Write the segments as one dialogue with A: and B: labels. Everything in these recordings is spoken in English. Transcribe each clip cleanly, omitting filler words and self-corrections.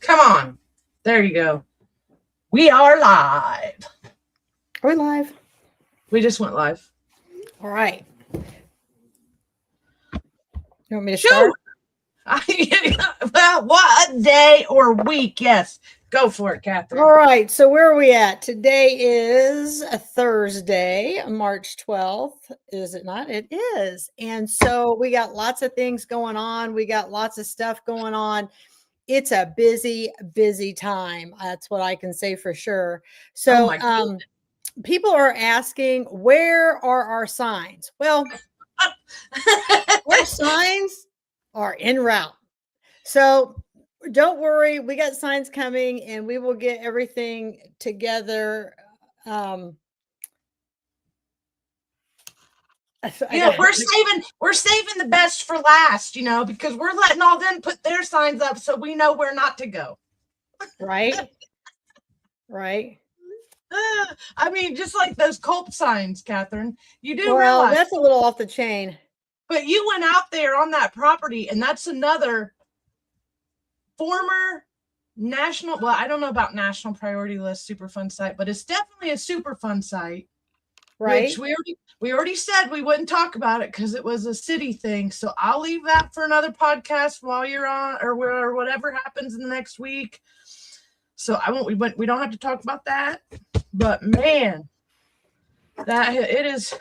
A: Come on. There you go. We are live.
B: Are we live?
A: We just went live.
B: All right. You want me to start?
A: Well, what day or week? Yes. Go for it, Catherine.
B: All right. So where are we at? Today is a Thursday, March 12th. Is it not? It is. And so we got lots of things going on. We got lots of stuff going on. It's a busy, busy time. That's what I can say for sure. So people are asking, where are our signs? Well, our signs are en route. So don't worry, we got signs coming and we will get everything together.
A: We're saving the best for last, because we're letting all them put their signs up so we know where not to go.
B: Right.
A: I mean, just like those Culp signs, Catherine. You do
B: realize that's a little off the chain.
A: But you went out there on that property, and that's another former national, well, I don't know about national priority list Superfund site, but it's definitely a Superfund site.
B: Right.
A: Which we already said we wouldn't talk about it because it was a city thing. So I'll leave that for another podcast while you're on, or whatever happens in the next week. So we don't have to talk about that. But man, that it is,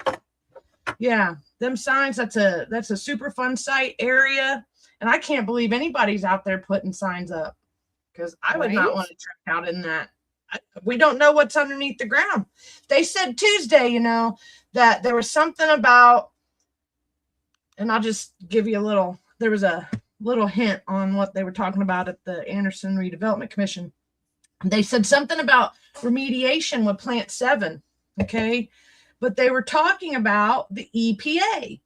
A: yeah, them signs, that's a Superfund site area. And I can't believe anybody's out there putting signs up, because I would not want to check out in that. We don't know what's underneath the ground. They said Tuesday, that there was something about, and I'll just give you there was a little hint on what they were talking about at the Anderson Redevelopment Commission. They said something about remediation with Plant 7, okay? But they were talking about the EPA.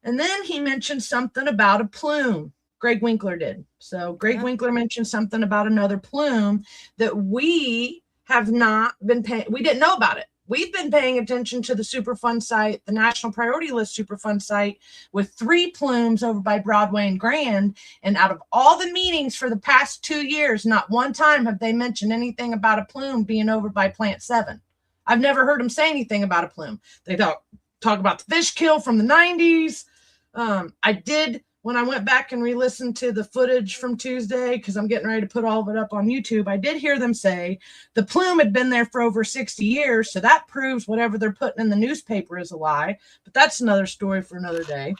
A: And then he mentioned something about a plume. Greg Winkler did. So Greg Winkler mentioned something about another plume that we have not been paying. We didn't know about it. We've been paying attention to the Superfund site, the National Priority List Superfund site, with 3 plumes over by Broadway and Grand. And out of all the meetings for the past 2 years, not one time have they mentioned anything about a plume being over by Plant 7. I've never heard them say anything about a plume. They talk about the fish kill from the 90s. I did, when I went back and re-listened to the footage from Tuesday, because I'm getting ready to put all of it up on YouTube, I did hear them say the plume had been there for over 60 years. So that proves whatever they're putting in the newspaper is a lie. But that's another story for another day.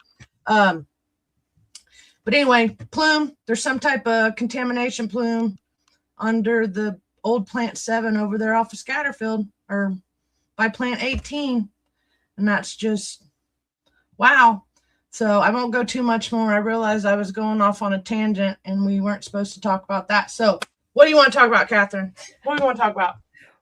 A: But anyway, plume, there's some type of contamination plume under the old Plant 7 over there off of Scatterfield, or by Plant 18. And that's just, wow. So I won't go too much more. I realized I was going off on a tangent and we weren't supposed to talk about that. So what do you want to talk about, Catherine? What do you want to talk about?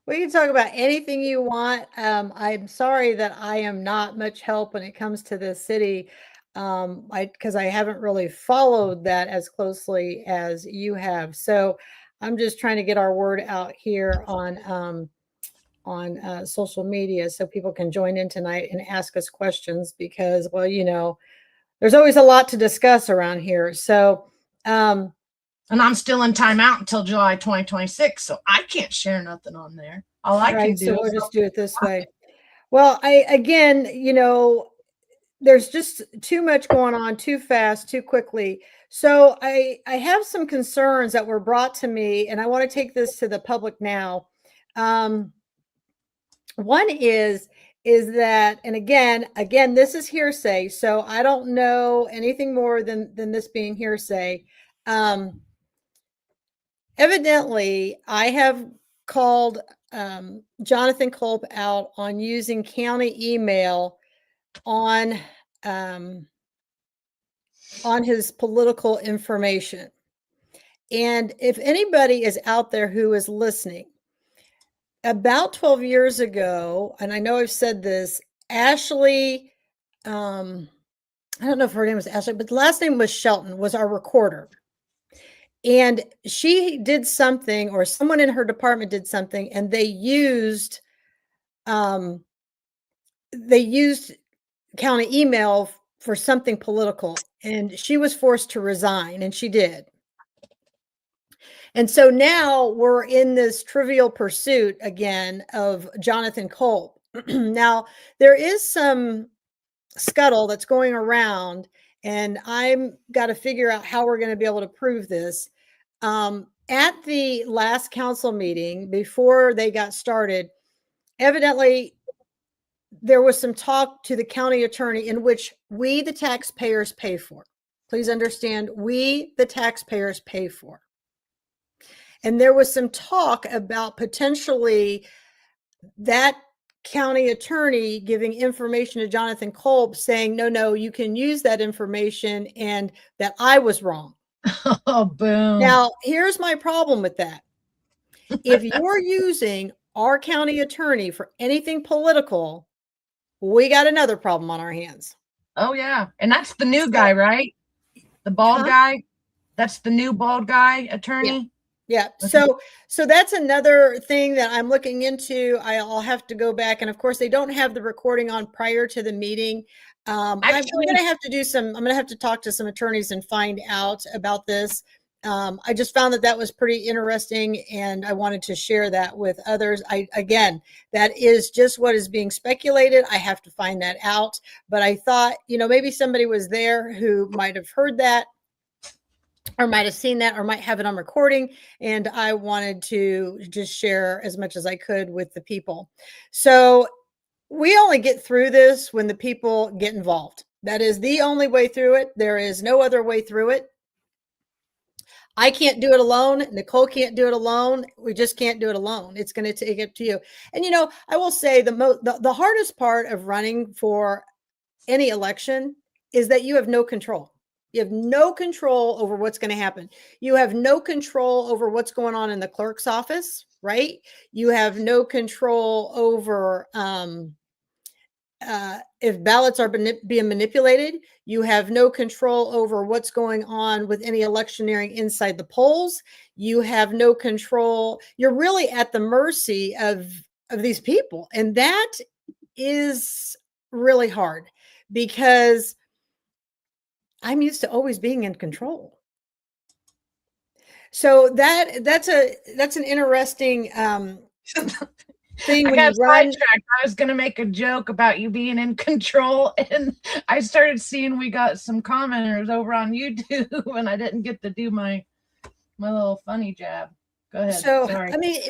B: We can talk about anything you want. I'm sorry that I am not much help when it comes to this city, because I haven't really followed that as closely as you have. So I'm just trying to get our word out here on social media so people can join in tonight and ask us questions, because, well, there's always a lot to discuss around here. So,
A: and I'm still in timeout until July 2026, so I can't share nothing on there. All I can do.
B: So we'll just do it this way. Well, there's just too much going on, too fast, too quickly. So I have some concerns that were brought to me, and I want to take this to the public now. One is that, and again, this is hearsay, so I don't know anything more than this being hearsay. Evidently, I have called Jonathan Culp out on using county email on his political information. And if anybody is out there who is listening, about 12 years ago, and I know I've said this, Ashley, I don't know if her name was Ashley, but the last name was Shelton, was our recorder. And she did something, or someone in her department did something, and they used county email for something political, and she was forced to resign, and she did. And so now we're in this trivial pursuit again of Jonathan Culp. Now, there is some scuttle that's going around, and I'm got to figure out how we're going to be able to prove this. At the last council meeting, before they got started, evidently there was some talk to the county attorney in which we, the taxpayers, pay for. Please understand, we, the taxpayers, pay for. And there was some talk about potentially that county attorney giving information to Jonathan Culp saying, no, you can use that information, and that I was wrong.
A: Oh, boom.
B: Now, here's my problem with that. If you're using our county attorney for anything political, we got another problem on our hands.
A: Oh, yeah. And that's the new guy, right? The bald guy? That's the new bald guy attorney?
B: Yeah. So that's another thing that I'm looking into. I'll have to go back. And of course, they don't have the recording on prior to the meeting. I'm going to have to do I'm going to have to talk to some attorneys and find out about this. I just found that was pretty interesting, and I wanted to share that with others. Again, that is just what is being speculated. I have to find that out. But I thought, maybe somebody was there who might have heard that, or might have seen that, or might have it on recording. And I wanted to just share as much as I could with the people. So we only get through this when the people get involved. That is the only way through it. There is no other way through it. I can't do it alone. Nicole can't do it alone. We just can't do it alone. It's going to take it to you. And, I will say the hardest part of running for any election is that you have no control. You have no control over what's going to happen. You have no control over what's going on in the clerk's office, right? You have no control over if ballots are being manipulated. You have no control over what's going on with any electioneering inside the polls. You have no control. You're really at the mercy of these people. And that is really hard, because I'm used to always being in control. So that's an interesting thing.
A: I got sidetracked. I was going to make a joke about you being in control, and I started seeing we got some commenters over on YouTube, and I didn't get to do my little funny jab. Go ahead.
B: So,
A: sorry.
B: I mean,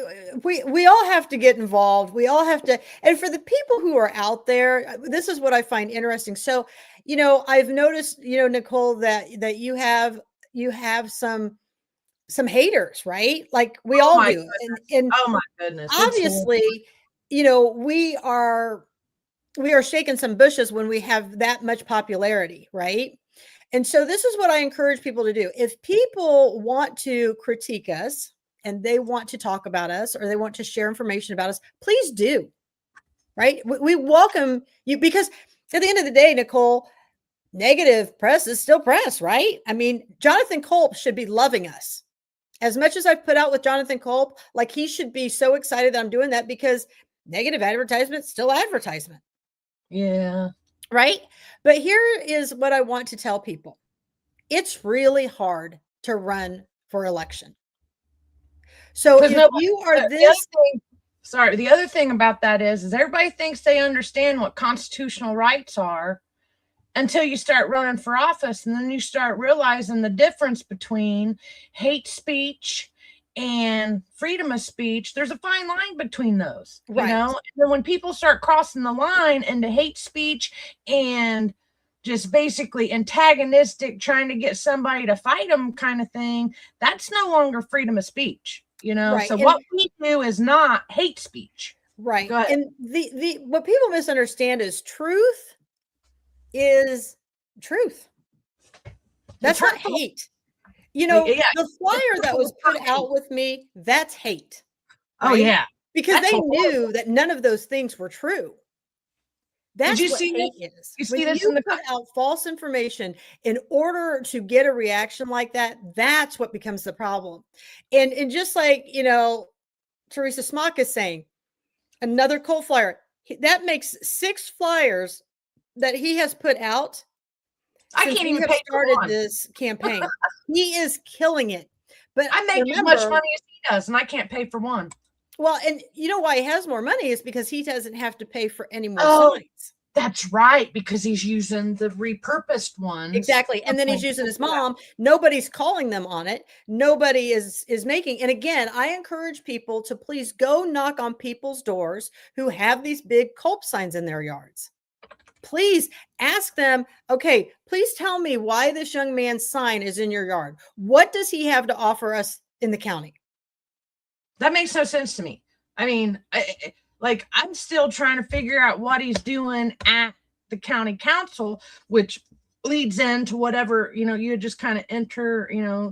B: we all have to get involved. We all have to. And for the people who are out there, this is what I find interesting. So, I've noticed, Nicole, that you have some haters, right? Like we all do. And
A: oh my goodness.
B: Obviously, we are shaking some bushes when we have that much popularity, right? And so this is what I encourage people to do. If people want to critique us, and they want to talk about us, or they want to share information about us, please do. Right? We welcome you, because at the end of the day, Nicole, negative press is still press, right? I mean, Jonathan Culp should be loving us. As much as I've put out with Jonathan Culp, like, he should be so excited that I'm doing that, because negative advertisement is still advertisement.
A: Yeah.
B: Right? But here is what I want to tell people. It's really hard to run for election. So if you are this...
A: The other thing about that is everybody thinks they understand what constitutional rights are until you start running for office, and then you start realizing the difference between hate speech and freedom of speech. There's a fine line between those,
B: right?
A: And then when people start crossing the line into hate speech and just basically antagonistic, trying to get somebody to fight them kind of thing, that's no longer freedom of speech.
B: Right.
A: So what we do is not hate speech.
B: Right. And the what people misunderstand is truth is truth. That's not hate. The flyer that was put out with me, that's hate.
A: Right? Oh yeah.
B: Because they knew that none of those things were true. That's what hate is.
A: You see this
B: when you put out false information in order to get a reaction like that, that's what becomes the problem. And just like, Teresa Smock is saying, another Culp flyer, that makes 6 flyers that he has put out.
A: I can't even
B: started this campaign. He is killing it. But
A: I make as much money as he does, and I can't pay for one.
B: Well, and you know why he has more money is because he doesn't have to pay for any more signs.
A: That's right, because he's using the repurposed ones.
B: Exactly. And then he's using his mom. Nobody's calling them on it. Nobody is making. And again, I encourage people to please go knock on people's doors who have these big Culp signs in their yards. Please ask them, okay, please tell me why this young man's sign is in your yard. What does he have to offer us in the county?
A: That makes no sense to me. I mean, I'm still trying to figure out what he's doing at the county council, which leads into whatever, you just kind of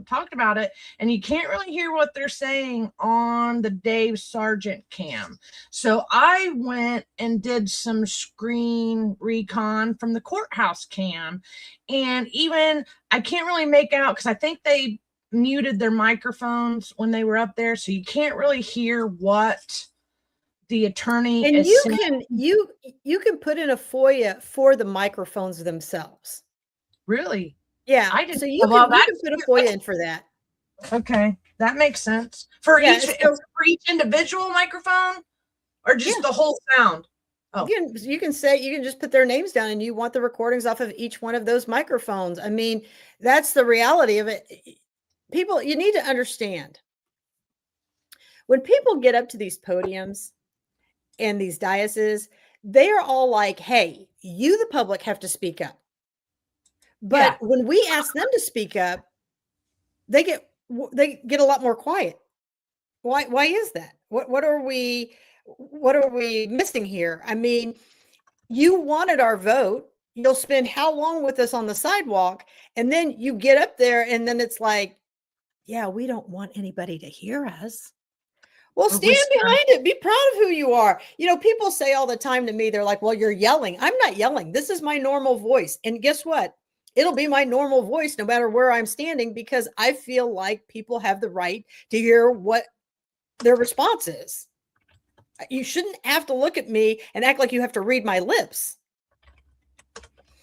A: talked about it, and you can't really hear what they're saying on the Dave Sargent cam. So I went and did some screen recon from the courthouse cam, and even I can't really make out because I think they muted their microphones when they were up there, so you can't really hear what the attorney
B: and
A: is
B: you
A: saying.
B: you can put in a FOIA for the microphones themselves.
A: Really?
B: Yeah.
A: I didn't.
B: So you can put a FOIA in for that.
A: Okay, that makes sense. For each individual microphone, or just the whole sound?
B: Oh. You can just put their names down, and you want the recordings off of each one of those microphones. I mean, that's the reality of it. People, you need to understand, when people get up to these podiums and these dioceses, they are all like, hey, you, the public, have to speak up. But when we ask them to speak up, they get a lot more quiet. Why is that? What are we missing here? I mean, you wanted our vote. You'll spend how long with us on the sidewalk, and then you get up there, and then it's like, yeah, we don't want anybody to hear us. Well, stand behind it. Be proud of who you are. People say all the time to me, they're like, well, you're yelling. I'm not yelling. This is my normal voice. And guess what? It'll be my normal voice no matter where I'm standing, because I feel like people have the right to hear what their response is. You shouldn't have to look at me and act like you have to read my lips.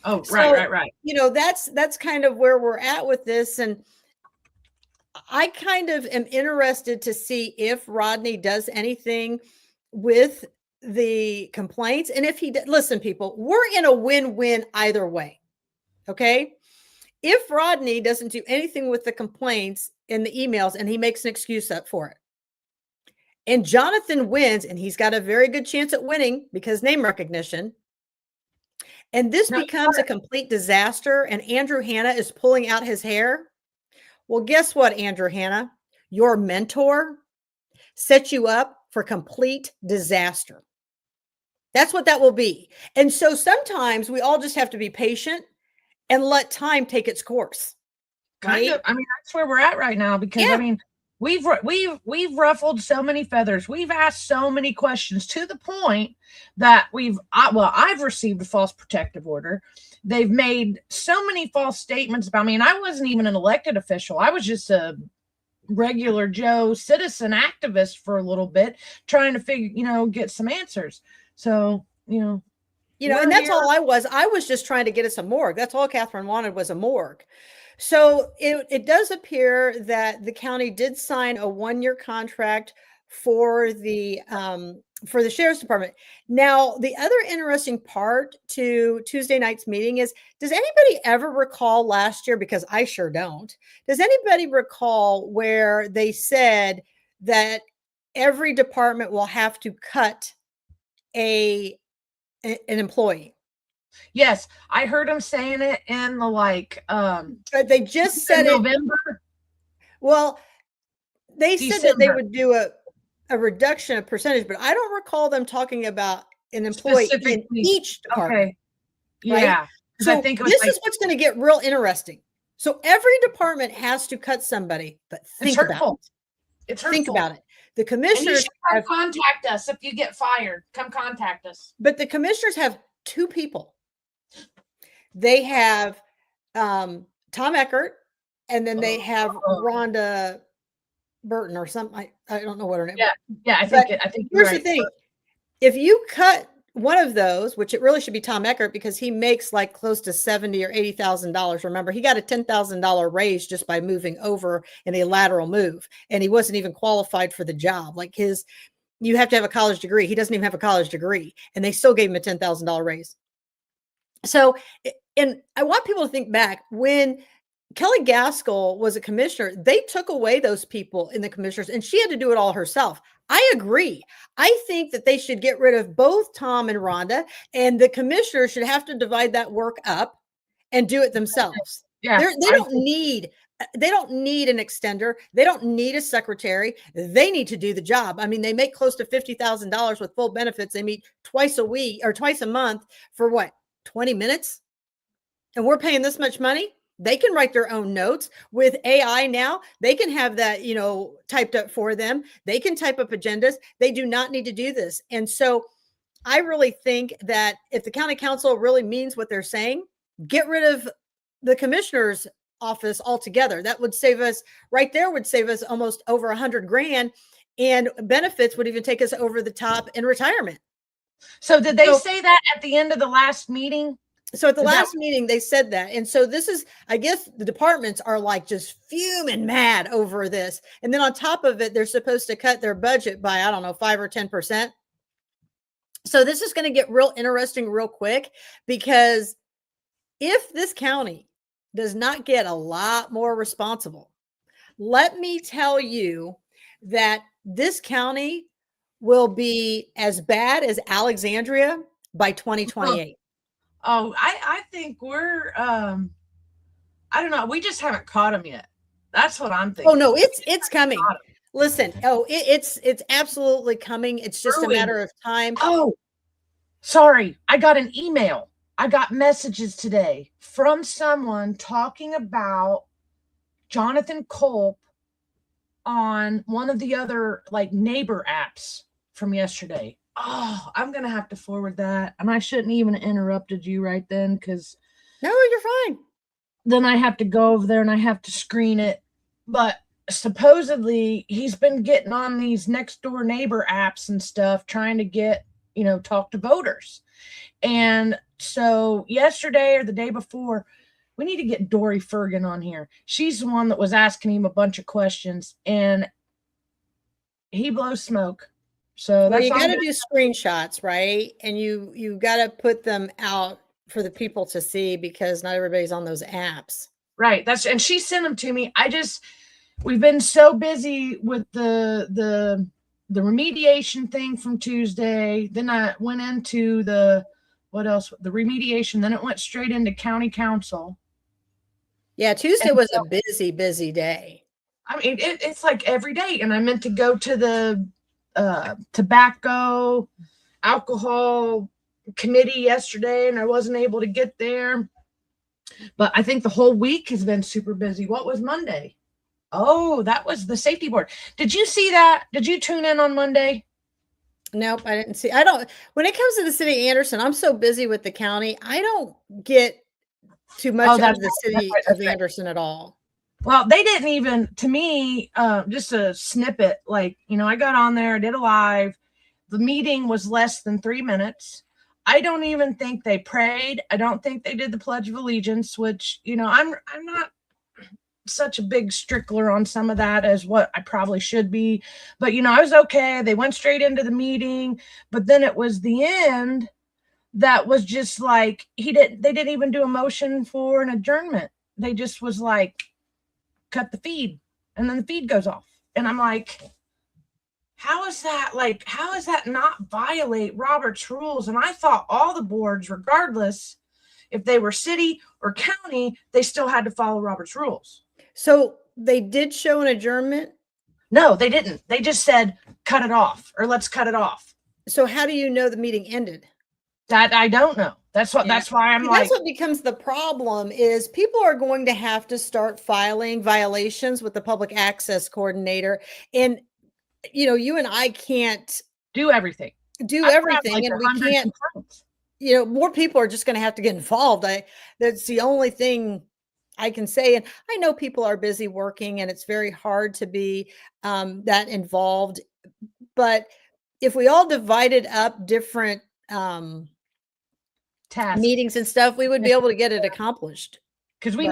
A: Oh, right.
B: That's kind of where we're at with this. And I kind of am interested to see if Rodney does anything with the complaints. And if he listen, people, we're in a win-win either way. Okay. If Rodney doesn't do anything with the complaints in the emails, and he makes an excuse up for it, and Jonathan wins, and he's got a very good chance at winning because name recognition, and this becomes a complete disaster, and Andrew Hanna is pulling out his hair. Well, guess what, Andrew Hanna? Your mentor set you up for complete disaster. That's what that will be. And so sometimes we all just have to be patient and let time take its course.
A: Kind of. I mean, that's where we're at right now, because I mean, we've ruffled so many feathers. We've asked so many questions to the point that I've received a false protective order. They've made so many false statements about me, and I wasn't even an elected official. I was just a regular Joe citizen activist for a little bit, trying to get some answers. So, and
B: that's all I was. I was just trying to get us a morgue. That's all Catherine wanted, was a morgue. So it does appear that the county did sign a 1-year contract for the sheriff's department. Now, the other interesting part to Tuesday night's meeting is, does anybody ever recall last year, because I sure don't, does anybody recall where they said that every department will have to cut an employee?
A: Yes, I heard him saying it in the
B: they just said
A: November.
B: Well, they said that they would do a reduction of percentage, but I don't recall them talking about an employee in each department.
A: Okay. Yeah.
B: Right? So this is what's going to get real interesting. So every department has to cut somebody, but think about it.
A: It's hurtful.
B: Think about it. The commissioners
A: have contact us if you get fired. Come contact us.
B: But the commissioners have 2 people. They have Tom Eckert, and then they have Rhonda Burton or something. I don't know what her name is.
A: Yeah, I think
B: here's the thing. If you cut one of those, which it really should be Tom Eckert because he makes like close to $70,000 or $80,000. Remember, he got a $10,000 raise just by moving over in a lateral move, and he wasn't even qualified for the job. Like you have to have a college degree. He doesn't even have a college degree, and they still gave him a $10,000 raise. So, and I want people to think back when Kelly Gaskell was a commissioner, they took away those people in the commissioners, and she had to do it all herself. I agree. I think that they should get rid of both Tom and Rhonda, and the commissioners should have to divide that work up and do it themselves.
A: Yeah,
B: they don't need an extender. They don't need a secretary. They need to do the job. I mean, they make close to $50,000 with full benefits. They meet twice a week or twice a month for what, 20 minutes? And we're paying this much money. They can write their own notes with AI now. They can have that, typed up for them. They can type up agendas. They do not need to do this. And so I really think that if the county council really means what they're saying, get rid of the commissioner's office altogether. That would save us right there, would save us almost over $100,000, and benefits would even take us over the top in retirement.
A: So did they say that at the end of the last meeting?
B: So at the last meeting, they said that. And so this is, I guess the departments are like just fuming mad over this. And then on top of it, they're supposed to cut their budget by, I don't know, 5 or 10%. So this is going to get real interesting real quick, because if this county does not get a lot more responsible, let me tell you that this county will be as bad as Alexandria by 2028.
A: Oh, I think we're, I don't know. We just haven't caught them yet. That's what I'm thinking.
B: Oh no, it's coming. Listen, it's absolutely coming. It's just a matter of time.
A: Oh, sorry. I got an email. I got messages today from someone talking about Jonathan Culp on one of the other like neighbor apps from yesterday. Oh, I'm going to have to forward that. And I shouldn't even interrupted you right then, because
B: no, you're fine.
A: Then I have to go over there and I have to screen it. But supposedly he's been getting on these next door neighbor apps and stuff, trying to get, talk to voters. And so yesterday or the day before, we need to get Dory Fergan on here. She's the one that was asking him a bunch of questions, and he blows smoke. So
B: you got to do screenshots, right? And you got to put them out for the people to see, because not everybody's on those apps.
A: Right. And she sent them to me. We've been so busy with the remediation thing from Tuesday. Then I went into the remediation. Then it went straight into county council.
B: Yeah. Tuesday was a busy day.
A: I mean, it's like every day. And I meant to go to the tobacco, alcohol committee yesterday, and I wasn't able to get there. But I think the whole week has been super busy. What was Monday? Oh, that was the safety board. Did you see that? Did you tune in on Monday?
B: Nope, I didn't see. When it comes to the city of Anderson, I'm so busy with the county, I don't get too much out of the city of Anderson at all.
A: Well, they didn't even, to me, just a snippet, like, I got on there, did a live. The meeting was less than 3 minutes. I don't even think they prayed. I don't think they did the Pledge of Allegiance, which, I'm not such a big stickler on some of that as what I probably should be. But, I was okay. They went straight into the meeting. But then it was the end that was just like, they didn't even do a motion for an adjournment. They just was like, cut the feed, and then the feed goes off. And I'm like, how is that not violate Robert's rules? And I thought all the boards, regardless if they were city or county, they still had to follow Robert's rules.
B: So they did show an adjournment?
A: No, they didn't. They just said, cut it off, or let's cut it off.
B: So how do you know the meeting ended?
A: That I don't know. That's why
B: that's what becomes the problem, is people are going to have to start filing violations with the public access coordinator. And, you and I can't
A: do everything.
B: And we can't, more people are just going to have to get involved. That's the only thing I can say. And I know people are busy working, and it's very hard to be that involved. But if we all divided up different
A: Task.
B: meetings and stuff, we would be able to get it accomplished.
A: Because we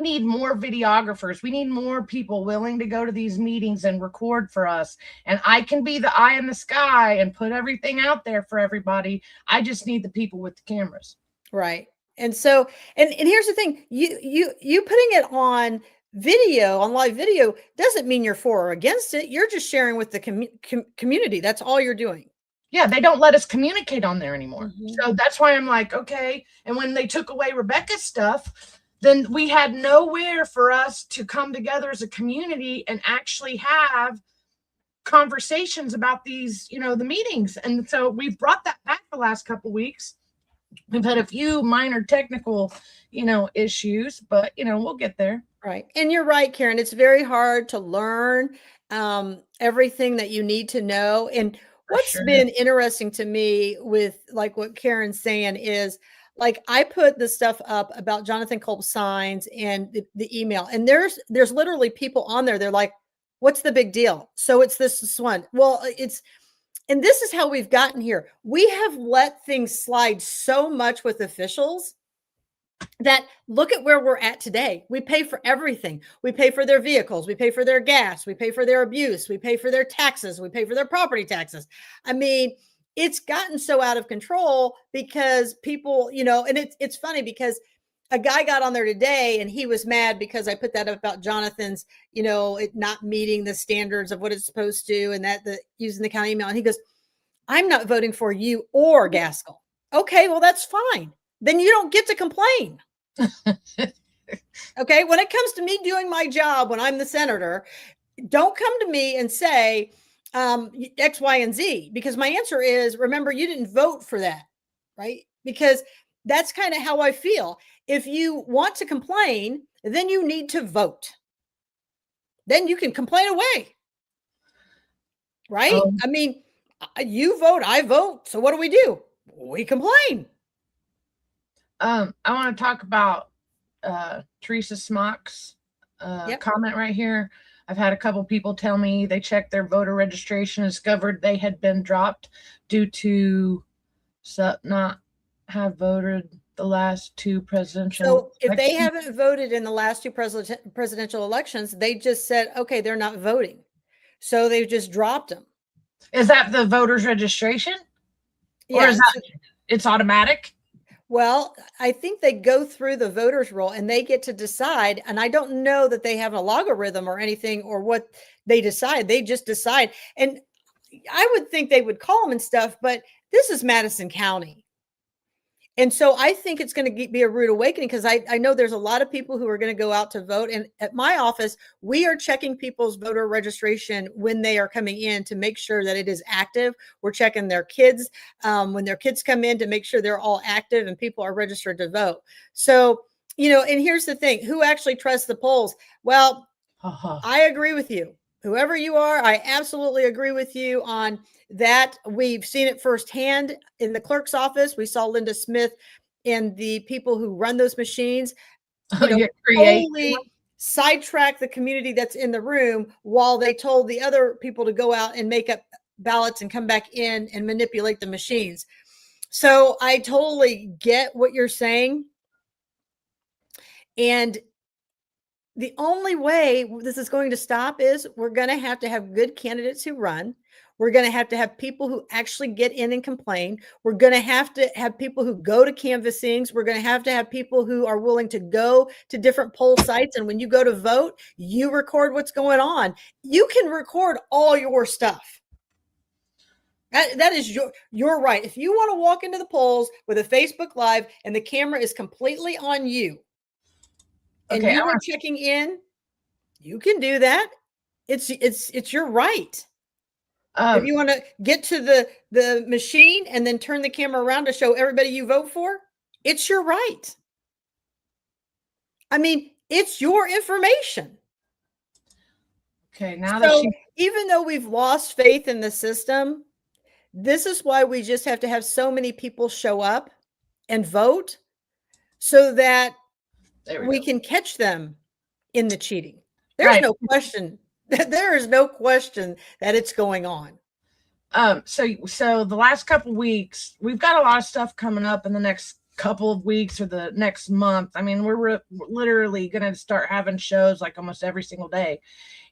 A: need more videographers. We need more people willing to go to these meetings and record for us. And I can be the eye in the sky and put everything out there for everybody. I just need the people with the cameras.
B: Right. And so, and here's the thing, you putting it on video, on live video, doesn't mean you're for or against it. You're just sharing with the community. That's all you're doing.
A: Yeah, they don't let us communicate on there anymore. So that's why I'm like, okay. And when they took away Rebecca's stuff, then we had nowhere for us to come together as a community and actually have conversations about these, the meetings. And so we've brought that back the last couple of weeks. We've had a few minor technical, issues, but, we'll get there.
B: Right. And you're right, Karen. It's very hard to learn everything that you need to know. And what's been interesting to me with like what Karen's saying is, like, I put the stuff up about Jonathan Culp signs and the email, and there's literally people on there. They're like, what's the big deal? So it's this one. Well, and this is how we've gotten here. We have let things slide so much with officials that look at where we're at today. We pay for everything. We pay for their vehicles. We pay for their gas. We pay for their abuse. We pay for their taxes. We pay for their property taxes. I mean, it's gotten so out of control because people, and it's funny because a guy got on there today and he was mad because I put that up about Jonathan's, it not meeting the standards of what it's supposed to, and that using the county email. And he goes, I'm not voting for you or Gaskell. Okay, well, that's fine. Then you don't get to complain. Okay. When it comes to me doing my job, when I'm the senator, don't come to me and say, X, Y, and Z, because my answer is, remember, you didn't vote for that, right? Because that's kind of how I feel. If you want to complain, then you need to vote. Then you can complain away, right? I mean, you vote, I vote. So what do? We complain.
A: I want to talk about Teresa Smock's comment right here. I've had a couple people tell me they checked their voter registration and discovered they had been dropped due to not have voted the last two presidential
B: elections. If they haven't voted in the last two presidential elections, they just said, okay, they're not voting. So they've just dropped them.
A: Is that the voters registration? Yeah. Or is that it's automatic?
B: Well, I think they go through the voters roll and they get to decide. And I don't know that they have a logarithm or anything or what they decide. They just decide. And I would think they would call them and stuff, but this is Madison County. And so I think it's going to be a rude awakening because I know there's a lot of people who are going to go out to vote. And at my office, we are checking people's voter registration when they are coming in to make sure that it is active. We're checking their kids when their kids come in to make sure they're all active and people are registered to vote. So, and here's the thing, who actually trusts the polls? Well, I agree with you. Whoever you are, I absolutely agree with you on that. We've seen it firsthand in the clerk's office. We saw Linda Smith and the people who run those machines totally sidetrack the community that's in the room while they told the other people to go out and make up ballots and come back in and manipulate the machines. So I totally get what you're saying. And the only way this is going to stop is we're going to have good candidates who run. We're going to have people who actually get in and complain. We're going to have people who go to canvassings. We're going to have people who are willing to go to different poll sites. And when you go to vote, you record what's going on. You can record all your stuff. That is your right. If you want to walk into the polls with a Facebook Live and the camera is completely on you, and you are checking in, you can do that. It's your right. If you want to get to the machine and then turn the camera around to show everybody you vote for, it's your right. I mean, it's your information.
A: Okay, now
B: even though we've lost faith in the system, this is why we just have to have so many people show up and vote so that we can catch them in the cheating. There's no question. There is no question that it's going on.
A: So the last couple weeks, we've got a lot of stuff coming up in the next couple of weeks or the next month. I mean, we're literally going to start having shows like almost every single day.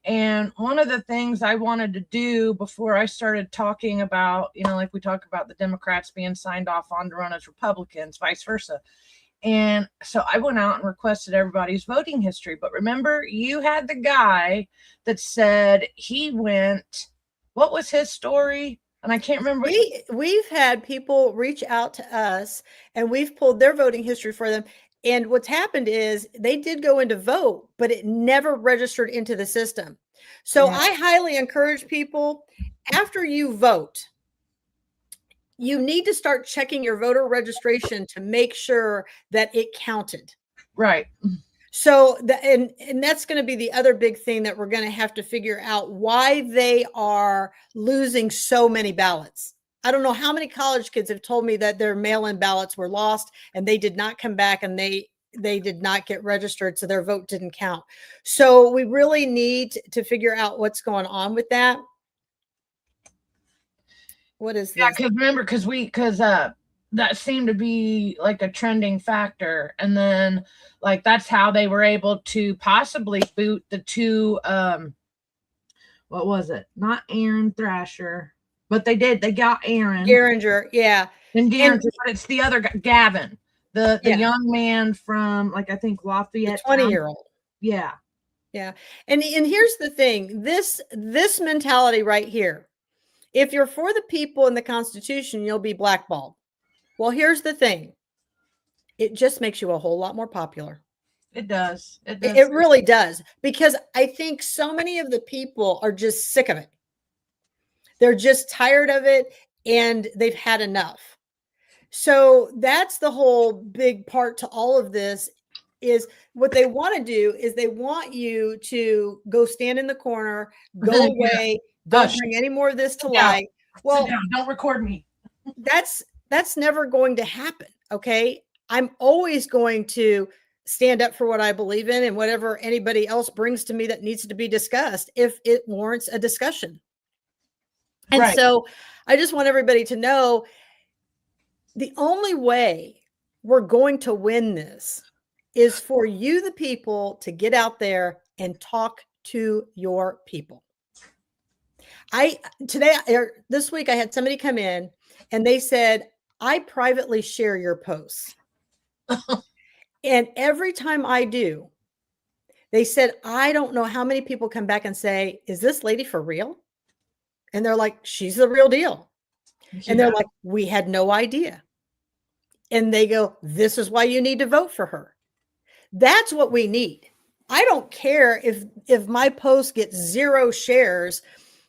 A: And one of the things I wanted to do before I started talking about, like we talk about the Democrats being signed off on to run as Republicans, vice versa. And so I went out and requested everybody's voting history. But remember, you had the guy that said he went, what was his story? And I can't remember.
B: We've had people reach out to us and we've pulled their voting history for them. And what's happened is they did go in to vote, but it never registered into the system. So
A: Yeah.
B: I highly encourage people, after you vote, you need to start checking your voter registration to make sure that it counted.
A: Right.
B: So and that's going to be the other big thing that we're going to have to figure out, why they are losing so many ballots. I don't know how many college kids have told me that their mail-in ballots were lost and they did not come back and they did not get registered, so their vote didn't count. So we really need to figure out what's going on with that. What is this?
A: Yeah, because remember, because that seemed to be like a trending factor, and then like that's how they were able to possibly boot the two what was it, not Aaron Thrasher, but they got Aaron
B: Garinger, yeah,
A: and Garinger, but it's the other guy, Gavin, the young man from, like, I think Lafayette,
B: 20-year-old.
A: Yeah.
B: And here's the thing, this mentality right here, if you're for the people in the Constitution, you'll be blackballed. Well, here's the thing. It just makes you a whole lot more popular.
A: It does.
B: It really does. Because I think so many of the people are just sick of it. They're just tired of it and they've had enough. So that's the whole big part to all of this, is what they want to do is they want you to go stand in the corner, go away, don't bring any more of this to light. Well,
A: don't record me.
B: That's never going to happen. Okay. I'm always going to stand up for what I believe in and whatever anybody else brings to me that needs to be discussed, if it warrants a discussion. And so I just want everybody to know, the only way we're going to win this is for you, the people, to get out there and talk to your people. This week I had somebody come in and they said, I privately share your posts. And every time I do, they said, I don't know how many people come back and say, is this lady for real? And they're like, she's the real deal. Yeah. And they're like, we had no idea. And they go, this is why you need to vote for her. That's what we need. I don't care if my post gets 0 shares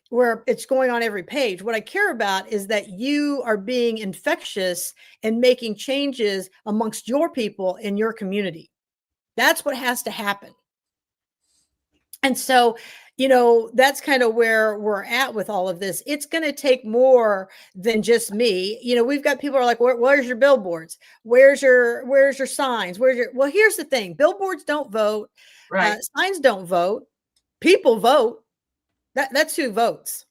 B: where it's going on every page. What I care about is that you are being infectious and making changes amongst your people in your community. That's what has to happen. And so, that's kind of where we're at with all of this. It's going to take more than just me. We've got people who are like, where's your billboards? Where's your signs? Well, here's the thing. Billboards don't vote.
A: Right.
B: Signs don't vote. People vote. That's who votes.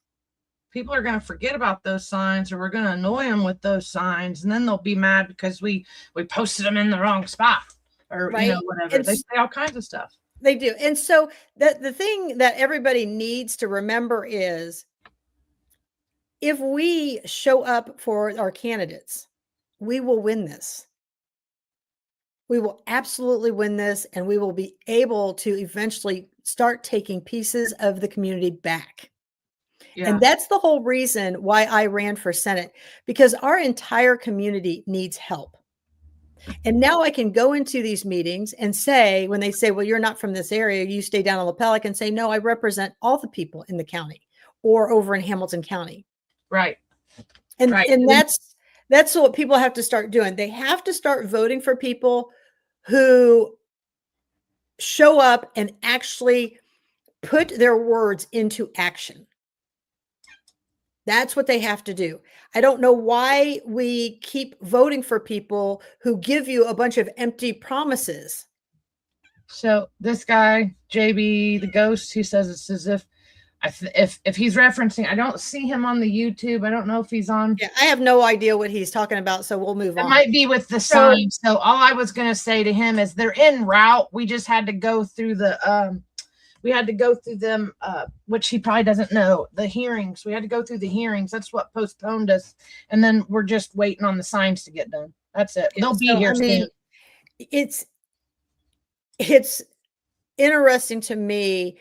A: People are going to forget about those signs, or we're going to annoy them with those signs, and then they'll be mad because we posted them in the wrong spot, or whatever. They say all kinds of stuff.
B: They do. And so the thing that everybody needs to remember is, if we show up for our candidates, we will win this. We will absolutely win this, and we will be able to eventually start taking pieces of the community back. Yeah. And that's the whole reason why I ran for Senate, because our entire community needs help. And now I can go into these meetings and say, when they say, well, you're not from this area, you stay down in LaPella, and say, no, I represent all the people in the county or over in Hamilton County.
A: Right.
B: And that's what people have to start doing. They have to start voting for people who show up and actually put their words into action. That's what they have to do. I don't know why we keep voting for people who give you a bunch of empty promises.
A: So this guy, JB, the ghost, he says it's as if If he's referencing, I don't see him on the YouTube. I don't know if he's on.
B: Yeah, I have no idea what he's talking about, so we'll move on.
A: It might be with the sign. So all I was going to say to him is they're en route. We just had to go through the we had to go through them, which he probably doesn't know, the hearings. We had to go through the hearings. That's what postponed us. And then we're just waiting on the signs to get done. That's it. They'll be here soon.
B: It's interesting to me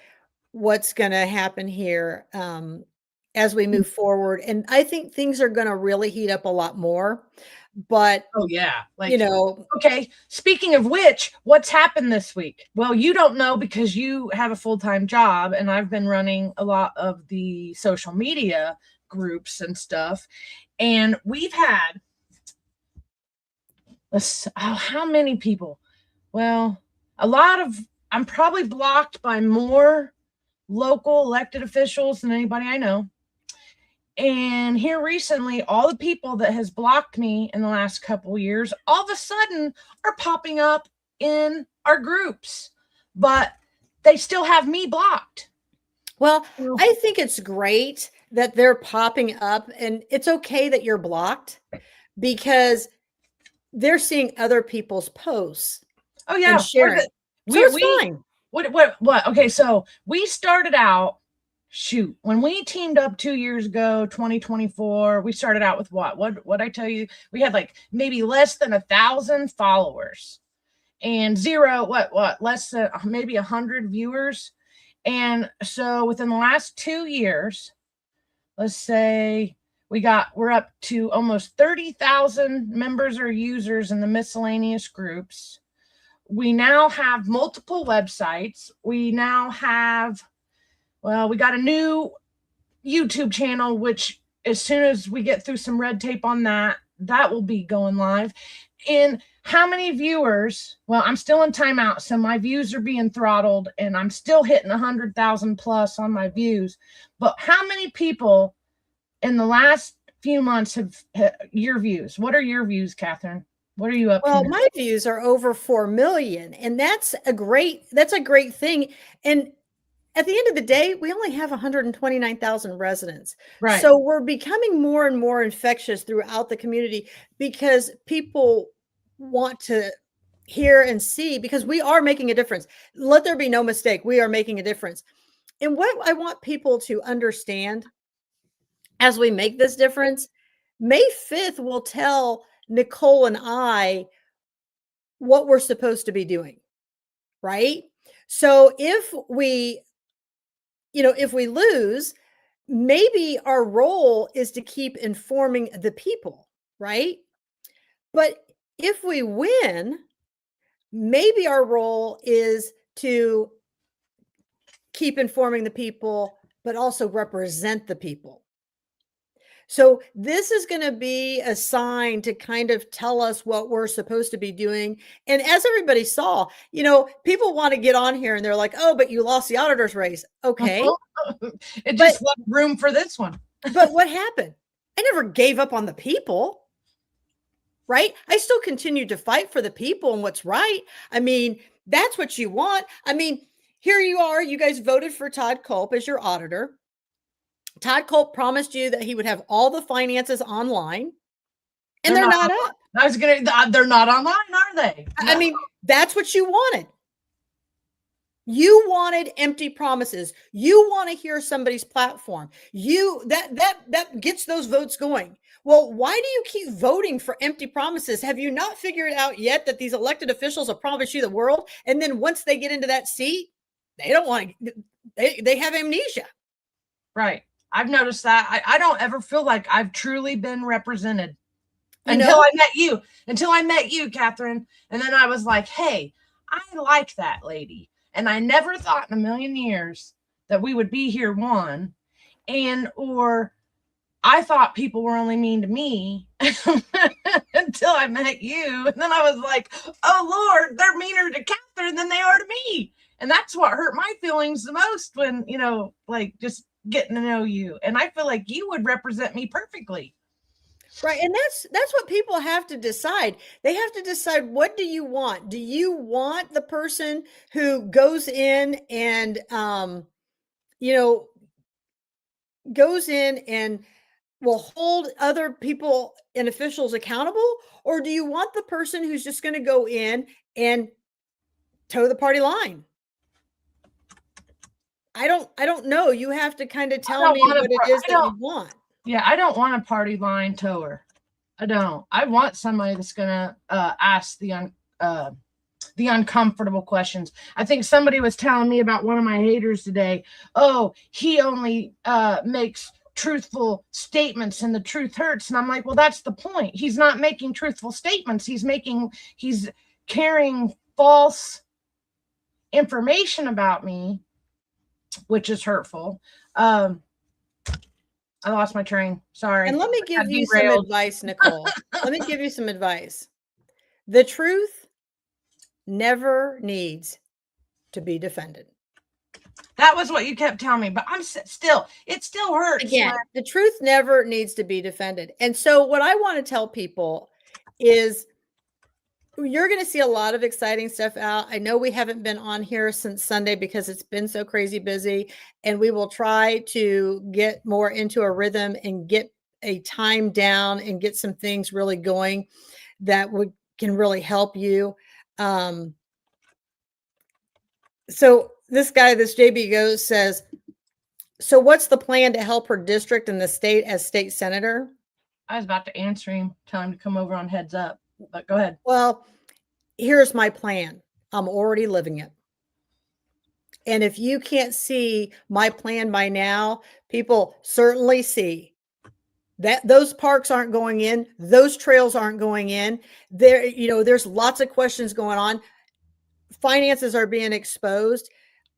B: what's going to happen here as we move forward. And I think things are going to really heat up a lot more. But
A: oh yeah,
B: like, you know,
A: okay, speaking of which, what's happened this week? Well, you don't know because you have a full-time job, and I've been running a lot of the social media groups and stuff, and we've had how many people? Well, a lot of, I'm probably blocked by more local elected officials than anybody I know. And here recently, all the people that has blocked me in the last couple of years, all of a sudden are popping up in our groups, but they still have me blocked.
B: Well, I think it's great that they're popping up, and it's okay that you're blocked because they're seeing other people's posts.
A: Oh yeah,
B: and sharing. So it's fine.
A: What? Okay, so we started out. Shoot, when we teamed up 2 years ago, 2024, we started out with what I tell you, we had like maybe less than 1,000 followers and zero, less than maybe 100 viewers. And so within the last 2 years, let's say we're up to almost 30,000 members or users in the miscellaneous groups. We now have multiple websites. We now have, well, we got a new YouTube channel, which as soon as we get through some red tape on that will be going live. And how many viewers? Well, I'm still in timeout, so my views are being throttled, and I'm still hitting 100,000 plus on my views. But how many people in the last few months have your views? What are your views, Catherine? What are you up to?
B: Well, my views are over 4 million, and that's a great thing. And at the end of the day, we only have 129,000 residents.
A: Right.
B: So we're becoming more and more infectious throughout the community because people want to hear and see, because we are making a difference. Let there be no mistake. We are making a difference. And what I want people to understand as we make this difference, May 5th will tell Nicole and I what we're supposed to be doing, right? So if we lose, maybe our role is to keep informing the people, right? But if we win, maybe our role is to keep informing the people, but also represent the people. So this is going to be a sign to kind of tell us what we're supposed to be doing. And as everybody saw, people want to get on here and they're like, oh, but you lost the auditor's race. Okay.
A: It just left room for this one.
B: But what happened? I never gave up on the people, right? I still continued to fight for the people and what's right. I mean, that's what you want. I mean, here you are. You guys voted for Todd Culp as your auditor. Todd Culp promised you that he would have all the finances online, and they're not up.
A: They're not online, are they?
B: No. I mean, that's what you wanted. You wanted empty promises. You want to hear somebody's platform. That gets those votes going. Well, why do you keep voting for empty promises? Have you not figured out yet that these elected officials will promise you the world, and then once they get into that seat, they don't want to, they have amnesia.
A: Right. I've noticed that. I don't ever feel like I've truly been represented until I met you, Catherine. And then I was like, hey, I like that lady. And I never thought in a million years that we would be here, or I thought people were only mean to me until I met you. And then I was like, oh Lord, they're meaner to Catherine than they are to me. And that's what hurt my feelings the most when, just getting to know you. And I feel like you would represent me perfectly.
B: Right. And that's what people have to decide. They have to decide, what do you want? Do you want the person who goes in and goes in and will hold other people and officials accountable? Or do you want the person who's just going to go in and toe the party line? I don't know. You have to kind of tell me what it is that you want.
A: Yeah, I don't want a party line tower. I don't. I want somebody that's gonna ask the uncomfortable questions. I think somebody was telling me about one of my haters today. Oh, he only makes truthful statements and the truth hurts. And I'm like, well, that's the point. He's not making truthful statements. He's carrying false information about me, which is hurtful. I lost my train. Sorry.
B: And let me give you some advice, Nicole. Let me give you some advice. The truth never needs to be defended.
A: That was what you kept telling me, but it still hurts.
B: Again, the truth never needs to be defended. And so what I want to tell people is you're going to see a lot of exciting stuff out. I know we haven't been on here since Sunday because it's been so crazy busy, and we will try to get more into a rhythm and get a time down and get some things really going that can really help you. So this guy, this JB Goes says, so what's the plan to help her district in the state as state senator?
A: I was about to answer him, tell him to come over on Heads Up, but go ahead.
B: Well, here's my plan. I'm already living it. And if you can't see my plan by now, people certainly see that those parks aren't going in, those trails aren't going in. There's lots of questions going on. Finances are being exposed.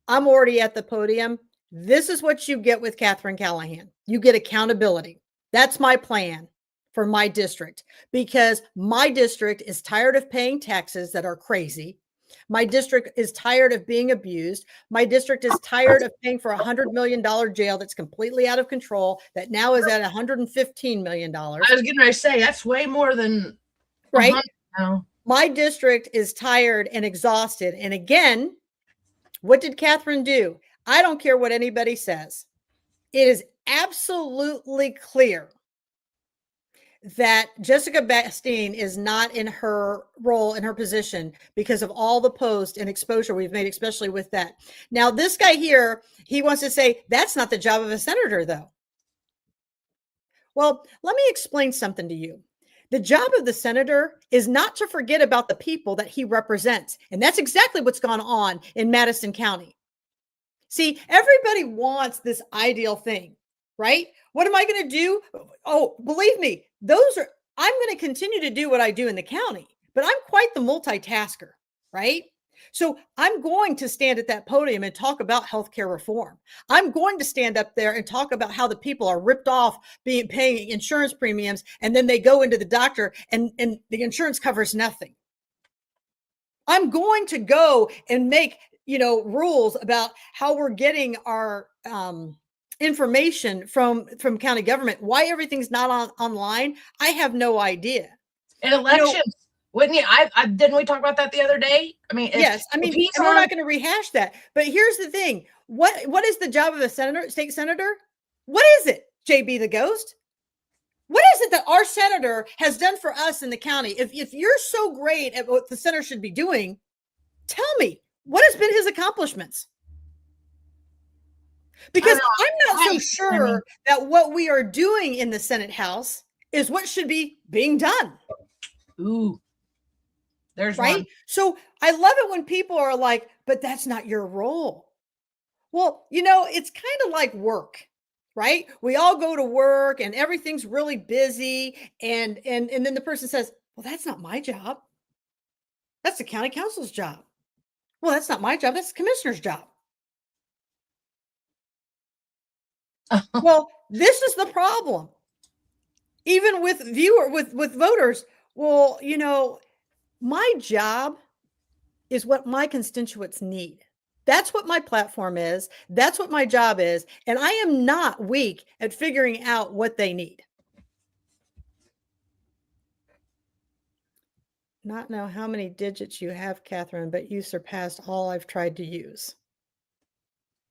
B: I'm already at the podium. This is what you get with Catherine Callahan. You get accountability. That's my plan for my district, because my district is tired of paying taxes that are crazy. My district is tired of being abused. My district is tired of paying for $100 million jail that's completely out of control, that now is at $115 million. I
A: was getting ready to say, that's way more than
B: right now. My district is tired and exhausted. And again, what did Catherine do? I don't care what anybody says. It is absolutely clear that Jessica Bastine is not in her role, in her position, because of all the posts and exposure we've made, especially with that. Now, this guy here, he wants to say that's not the job of a senator, though. Well, let me explain something to you. The job of the senator is not to forget about the people that he represents. And that's exactly what's gone on in Madison County. See, everybody wants this ideal thing, right? What am I going to do? Oh, believe me, I'm going to continue to do what I do in the county, but I'm quite the multitasker, right? So I'm going to stand at that podium and talk about healthcare reform. I'm going to stand up there and talk about how the people are ripped off paying insurance premiums, and then they go into the doctor and the insurance covers nothing. I'm going to go and make rules about how we're getting our information from county government. Why everything's not online, I have no idea.
A: In elections, wouldn't you? Didn't we talk about that the other day? I mean,
B: yes. I mean, and we're not going to rehash that. But here's the thing: what is the job of a state senator? What is it, JB the Ghost? What is it that our senator has done for us in the county? If you're so great at what the senator should be doing, tell me, what has been his accomplishments? Because I'm not so sure that what we are doing in the Senate House is what should be being done.
A: Ooh, there's
B: right.
A: One.
B: So I love it when people are like, but that's not your role. Well, it's kind of like work, right? We all go to work and everything's really busy. And then the person says, well, that's not my job. That's the county council's job. Well, that's not my job. That's the commissioner's job. Well, this is the problem. Even with with voters. Well, my job is what my constituents need. That's what my platform is. That's what my job is. And I am not weak at figuring out what they need. Not know how many digits you have, Catherine, but you surpassed all I've tried to use.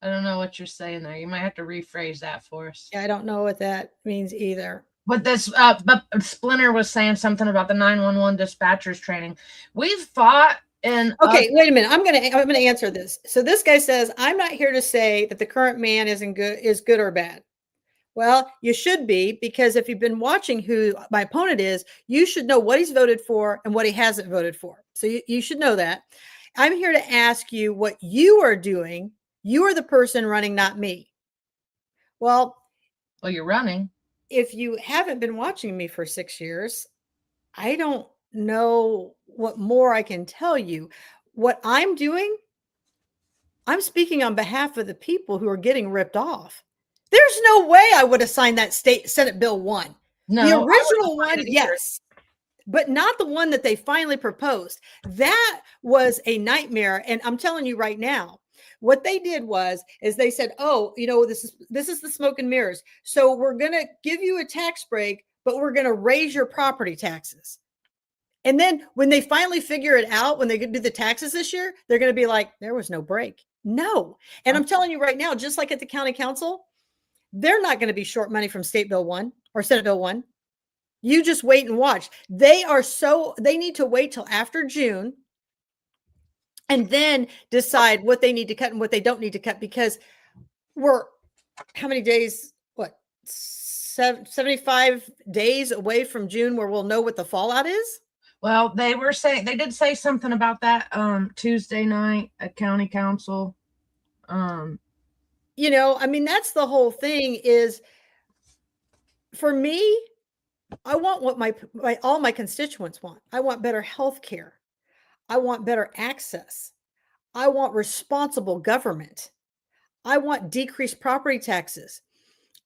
A: I don't know what you're saying there. You might have to rephrase that for us.
B: I don't know what that means either.
A: But but Splinter was saying something about the 911 dispatchers training. We've fought in.
B: Okay, wait a minute. I'm gonna answer this. So this guy says, I'm not here to say that the current man is good or bad. Well, you should be, because if you've been watching who my opponent is, you should know what he's voted for and what he hasn't voted for. So you should know that. I'm here to ask you what you are doing. You are the person running, not me. Well,
A: you're running.
B: If you haven't been watching me for 6 years, I don't know what more I can tell you. What I'm doing, I'm speaking on behalf of the people who are getting ripped off. There's no way I would have signed that Senate Bill 1.
A: No,
B: the original one, yes, but not the one that they finally proposed. That was a nightmare. And I'm telling you right now, what they did is they said, oh, this is the smoke and mirrors. So we're going to give you a tax break, but we're going to raise your property taxes. And then when they finally figure it out, when they do the taxes this year, they're going to be like, there was no break. No. And I'm telling you right now, just like at the county council, they're not going to be short money from State Bill 1 or Senate Bill 1. You just wait and watch. They need to wait till after June and then decide what they need to cut and what they don't need to cut, because we're how many days? 75 days away from June where we'll know what the fallout is.
A: Well, they did say something about that Tuesday night at county council.
B: That's the whole thing is, for me, I want what all my constituents want. I want better health care. I want better access. I want responsible government. I want decreased property taxes.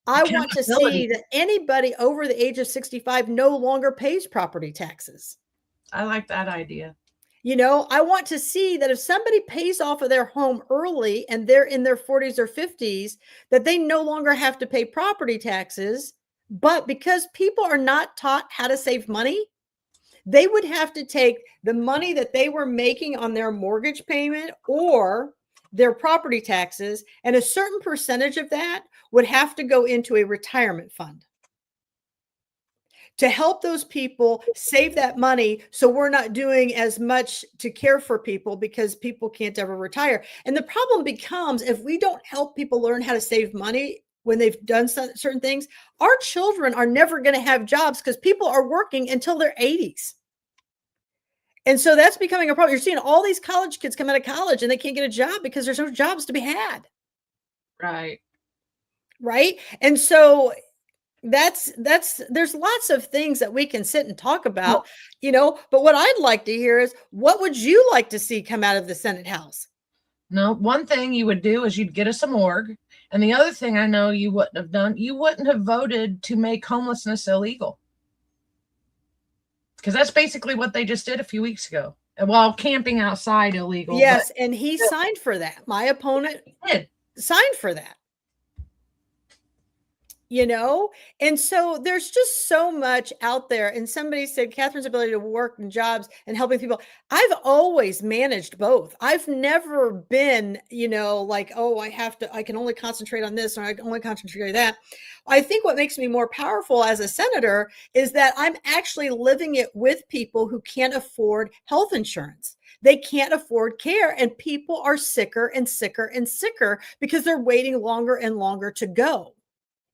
B: I want to see that anybody over the age of 65 no longer pays property taxes.
A: I like that idea.
B: I want to see that if somebody pays off of their home early and they're in their 40s or 50s, that they no longer have to pay property taxes. But because people are not taught how to save money, they would have to take the money that they were making on their mortgage payment or their property taxes, and a certain percentage of that would have to go into a retirement fund to help those people save that money, so we're not doing as much to care for people because people can't ever retire. And the problem becomes, if we don't help people learn how to save money when they've done certain things, our children are never going to have jobs because people are working until their 80s. And so that's becoming a problem. You're seeing all these college kids come out of college and they can't get a job because there's no jobs to be had.
A: Right.
B: Right. And so there's lots of things that we can sit and talk about, but what I'd like to hear is, what would you like to see come out of the Senate House?
A: No, one thing you would do is you'd get us a morgue. And the other thing I know you wouldn't have done, you wouldn't have voted to make homelessness illegal. Because that's basically what they just did a few weeks ago. While camping outside illegal.
B: Yes, and he signed for that. My opponent signed for that. And so there's just so much out there. And somebody said Catherine's ability to work in jobs and helping people. I've always managed both. I've never been, like, oh, I can only concentrate on this or I can only concentrate on that. I think what makes me more powerful as a senator is that I'm actually living it with people who can't afford health insurance. They can't afford care, and people are sicker and sicker and sicker because they're waiting longer and longer to go.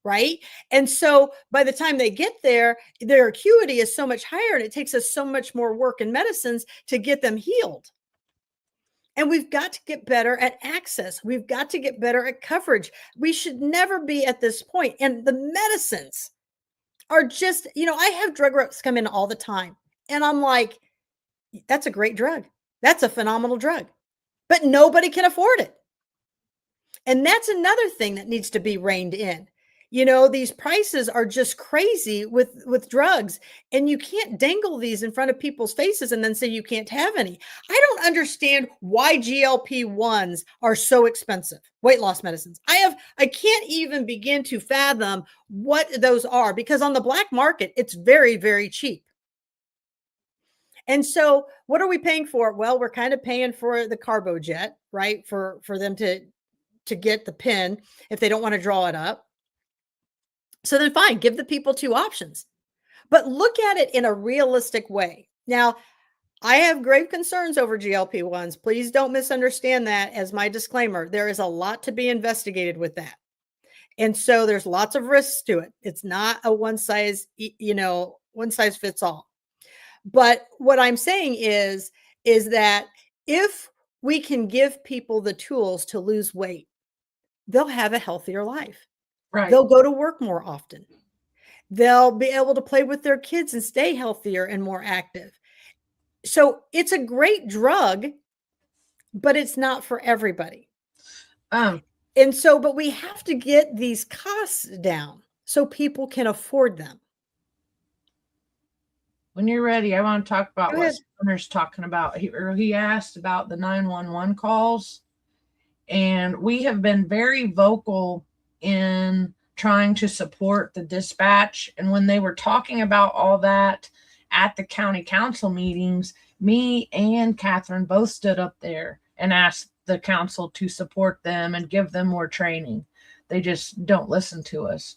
B: Right. And so by the time they get there, their acuity is so much higher, and it takes us so much more work in medicines to get them healed. And we've got to get better at access. We've got to get better at coverage. We should never be at this point. And the medicines are just, I have drug reps come in all the time, and I'm like, that's a great drug. That's a phenomenal drug, but nobody can afford it. And that's another thing that needs to be reined in. These prices are just crazy with drugs, and you can't dangle these in front of people's faces and then say you can't have any. I don't understand why GLP-1s are so expensive, weight loss medicines. I can't even begin to fathom what those are, because on the black market, it's very, very cheap. And so what are we paying for? Well, we're kind of paying for the carbo jet, right? For them to to get the pin if they don't want to draw it up. So then fine, give the people two options, but look at it in a realistic way. Now, I have grave concerns over GLP-1s. Please don't misunderstand that as my disclaimer. There is a lot to be investigated with that. And so there's lots of risks to it. It's not a one size fits all. But what I'm saying is that if we can give people the tools to lose weight, they'll have a healthier life.
A: Right.
B: They'll go to work more often. They'll be able to play with their kids and stay healthier and more active. So it's a great drug, but it's not for everybody. And so, but we have to get these costs down so people can afford them.
A: When you're ready, I want to talk about what Summer's talking about. He asked about the 911 calls, and we have been very vocal in trying to support the dispatch. And when they were talking about all that at the county council meetings, me and Catherine both stood up there and asked the council to support them and give them more training. They just don't listen to us.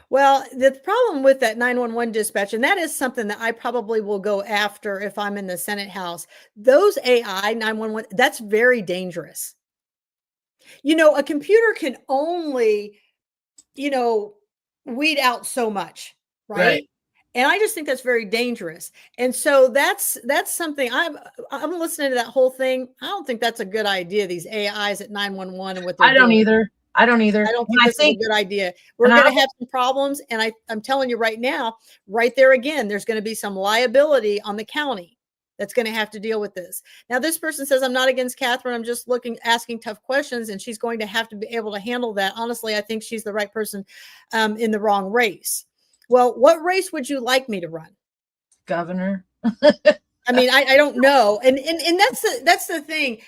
B: Well, the problem with that 911 dispatch, and that is something that I probably will go after if I'm in the Senate House, those AI 911, that's very dangerous. A computer can only, weed out so much, right? And I just think that's very dangerous. And so that's something I'm listening to that whole thing. I don't think that's a good idea. These AIs at 911 and what they're doing.
A: I don't either.
B: I don't think this is a good idea. We're going to have some problems. And I'm telling you right now, right there again, there's going to be some liability on the county that's going to have to deal with this. Now, this person says, I'm not against Catherine. I'm just asking tough questions, and she's going to have to be able to handle that. Honestly, I think she's the right person in the wrong race. Well, what race would you like me to run?
A: Governor.
B: I mean, I don't know. And that's the thing.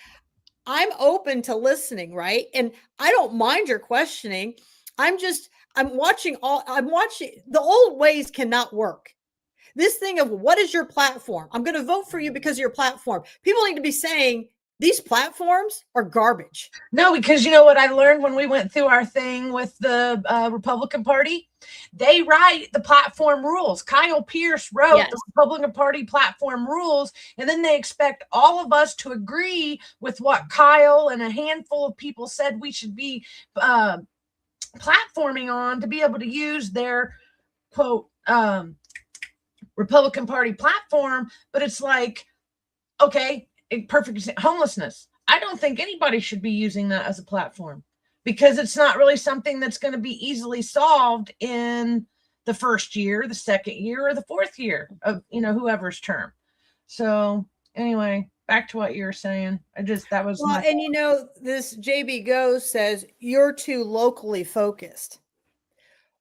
B: I'm open to listening, right? And I don't mind your questioning. I'm watching the old ways cannot work. This thing of what is your platform? I'm going to vote for you because of your platform. People need to be saying these platforms are garbage.
A: No, because you know what I learned when we went through our thing with the Republican Party? They write the platform rules. Kyle Pierce wrote the Republican Party platform rules, and then they expect all of us to agree with what Kyle and a handful of people said we should be platforming on to be able to use their, quote, Republican Party platform. But it's like, okay, perfect homelessness. I don't think anybody should be using that as a platform because it's not really something that's going to be easily solved in the first year, the second year, or the fourth year of whoever's term. So anyway, back to what you were saying. This
B: JB Goes says you're too locally focused.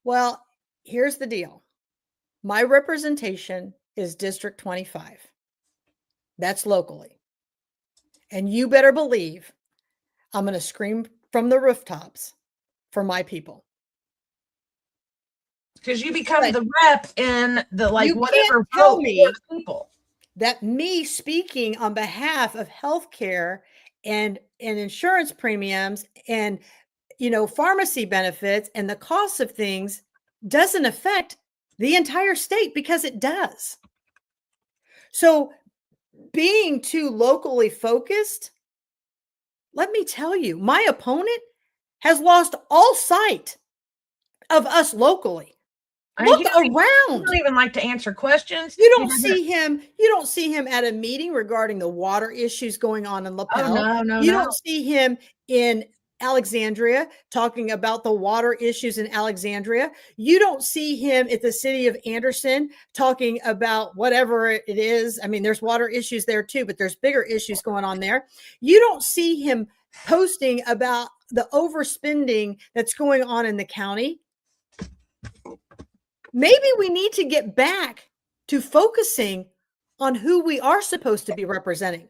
B: Well, here's the deal. My representation is District 25. That's locally. And you better believe I'm going to scream from the rooftops for my people.
A: Because you become the rep in the whatever
B: tell me
A: people.
B: That me speaking on behalf of healthcare and insurance premiums and pharmacy benefits and the costs of things doesn't affect the entire state, because it does. So being too locally focused, let me tell you, my opponent has lost all sight of us locally. Look around.
A: You don't even like to answer questions.
B: You don't see him at a meeting regarding the water issues going on in LaPel.
A: Oh, no.
B: You don't see him in Alexandria talking about the water issues in Alexandria. You don't see him at the city of Anderson talking about whatever it is. I mean, there's water issues there too, but there's bigger issues going on there. You don't see him posting about the overspending that's going on in the county. Maybe we need to get back to focusing on who we are supposed to be representing.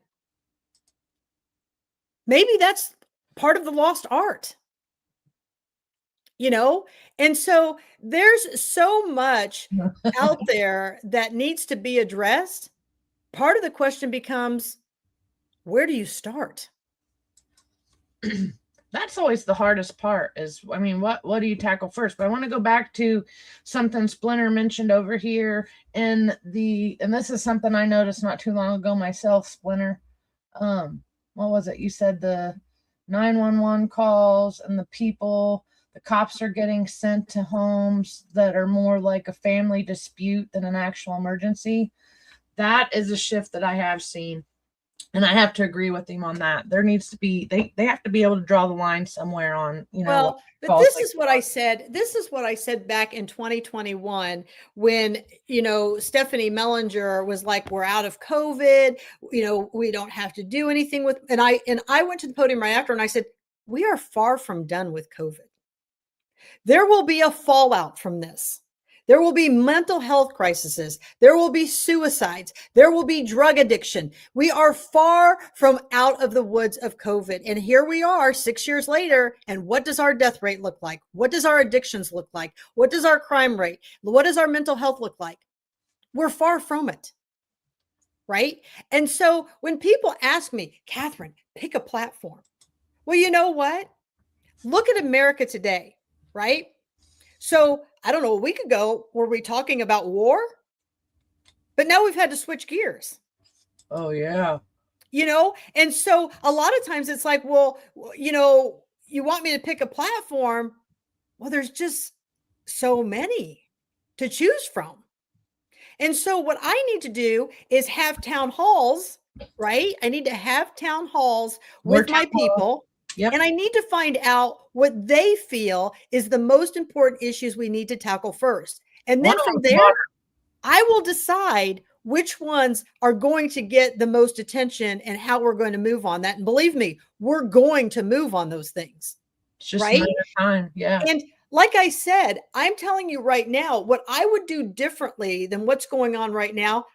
B: Maybe that's part of the lost art, and so there's so much out there that needs to be addressed. Part of the question becomes, where do you start?
A: That's always the hardest part is, I mean, what do you tackle first? But I want to go back to something Splinter mentioned over here and this is something I noticed not too long ago myself, Splinter. What was it? You said the 911 calls and the cops are getting sent to homes that are more like a family dispute than an actual emergency. That is a shift that I have seen. And I have to agree with him on that. There needs to be they have to be able to draw the line somewhere on,
B: Well, but
A: calls
B: this
A: like
B: is what I said. This is what I said back in 2021 when, Stephanie Mellinger was like, we're out of COVID. We don't have to do anything with, and I went to the podium right after and I said, we are far from done with COVID. There will be a fallout from this. There will be mental health crises. There will be suicides. There will be drug addiction. We are far from out of the woods of COVID. And here we are 6 years later. And what does our death rate look like? What does our addictions look like? What does our crime rate? What does our mental health look like? We're far from it. Right? And so when people ask me, Catherine, pick a platform. Well, you know what? Look at America today, right? So I don't know, a week ago, were we talking about war? But now we've had to switch gears.
A: Oh, yeah.
B: And so a lot of times it's like, well, you want me to pick a platform? Well, there's just so many to choose from. And so what I need to do is have town halls, right? I need to have town halls with my people.
A: Yep.
B: And I need to find out what they feel is the most important issues we need to tackle first. And then from there, I will decide which ones are going to get the most attention and how we're going to move on that. And believe me, we're going to move on those things.
A: It's just right? Time. Yeah.
B: And like I said, I'm telling you right now, what I would do differently than what's going on right now,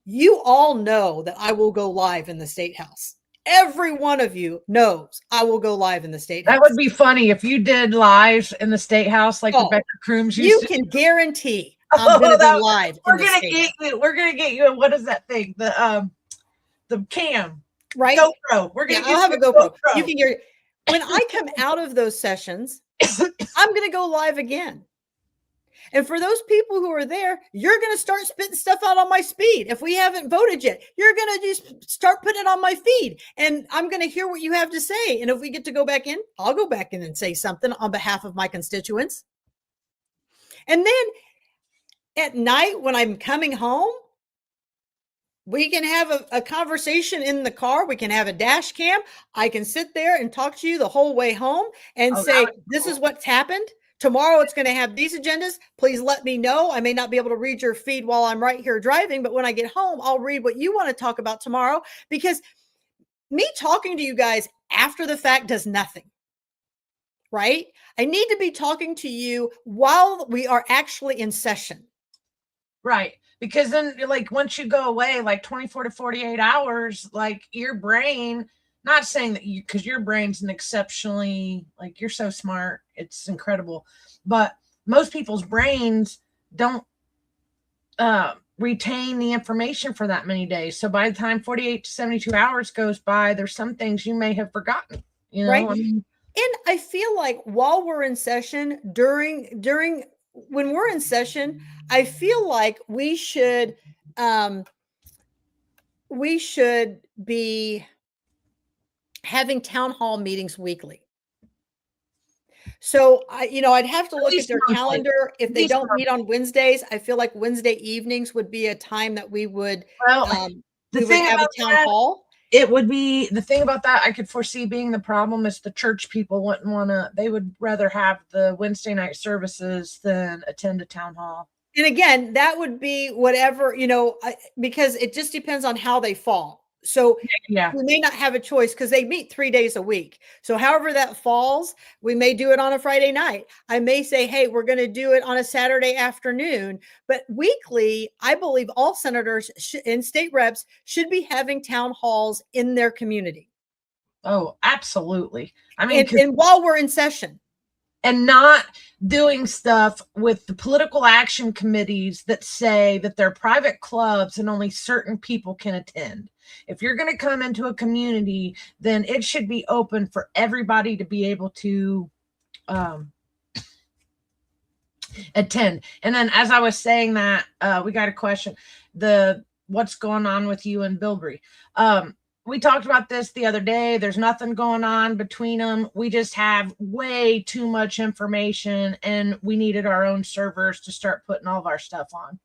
B: you all know that I will go live in the State House. Every one of you knows I will go live in the State House.
A: That would be funny if you did live in the State House like Rebecca Crooms used to.
B: You can guarantee I'm going to be live.
A: We're going to get you. We're going to get you. What is that thing? The cam,
B: right?
A: GoPro. We're going to.
B: I'll have a GoPro. You can hear. When I come out of those sessions, I'm going to go live again. And for those people who are there, you're going to start spitting stuff out on my feed. If we haven't voted yet, you're going to just start putting it on my feed. And I'm going to hear what you have to say. And if we get to go back in, I'll go back in and say something on behalf of my constituents. And then at night when I'm coming home, we can have a conversation in the car. We can have a dash cam. I can sit there and talk to you the whole way home and say, this is what's happened. Tomorrow it's going to have these agendas. Please let me know. I may not be able to read your feed while I'm right here driving, but when I get home, I'll read what you want to talk about tomorrow, because me talking to you guys after the fact does nothing, right? I need to be talking to you while we are actually in session.
A: Right. Because then, like, once you go away, like 24 to 48 hours, like your brain, not saying that because your brain's an exceptionally, like, you're so smart, it's incredible, but most people's brains don't retain the information for that many days. So by the time 48 to 72 hours goes by, there's some things you may have forgotten,
B: right? I mean, and I feel like while we're in session, when we're in session, I feel like we should be having town hall meetings weekly. So I'd have to look at their calendar. If they don't meet on Wednesdays, I feel like Wednesday evenings would be a time that we would have a town hall.
A: It would be, the thing about that I could foresee being the problem is the church people wouldn't want to, they would rather have the Wednesday night services than attend a town hall.
B: And again, that would be whatever, because it just depends on how they fall. So we may not have a choice because they meet 3 days a week. So however that falls, we may do it on a Friday night. I may say, hey, we're going to do it on a Saturday afternoon. But weekly, I believe all senators and state reps should be having town halls in their community.
A: Oh, absolutely. I mean,
B: and while we're in session.
A: and not doing stuff with the political action committees that say that they're private clubs and only certain people can attend. If you're going to come into a community, then it should be open for everybody to be able to attend. And then, as I was saying that, we got a question. What's going on with you and Bilbrey? We talked about this the other day. There's nothing going on between them. We just have way too much information, and we needed our own servers to start putting all of our stuff on.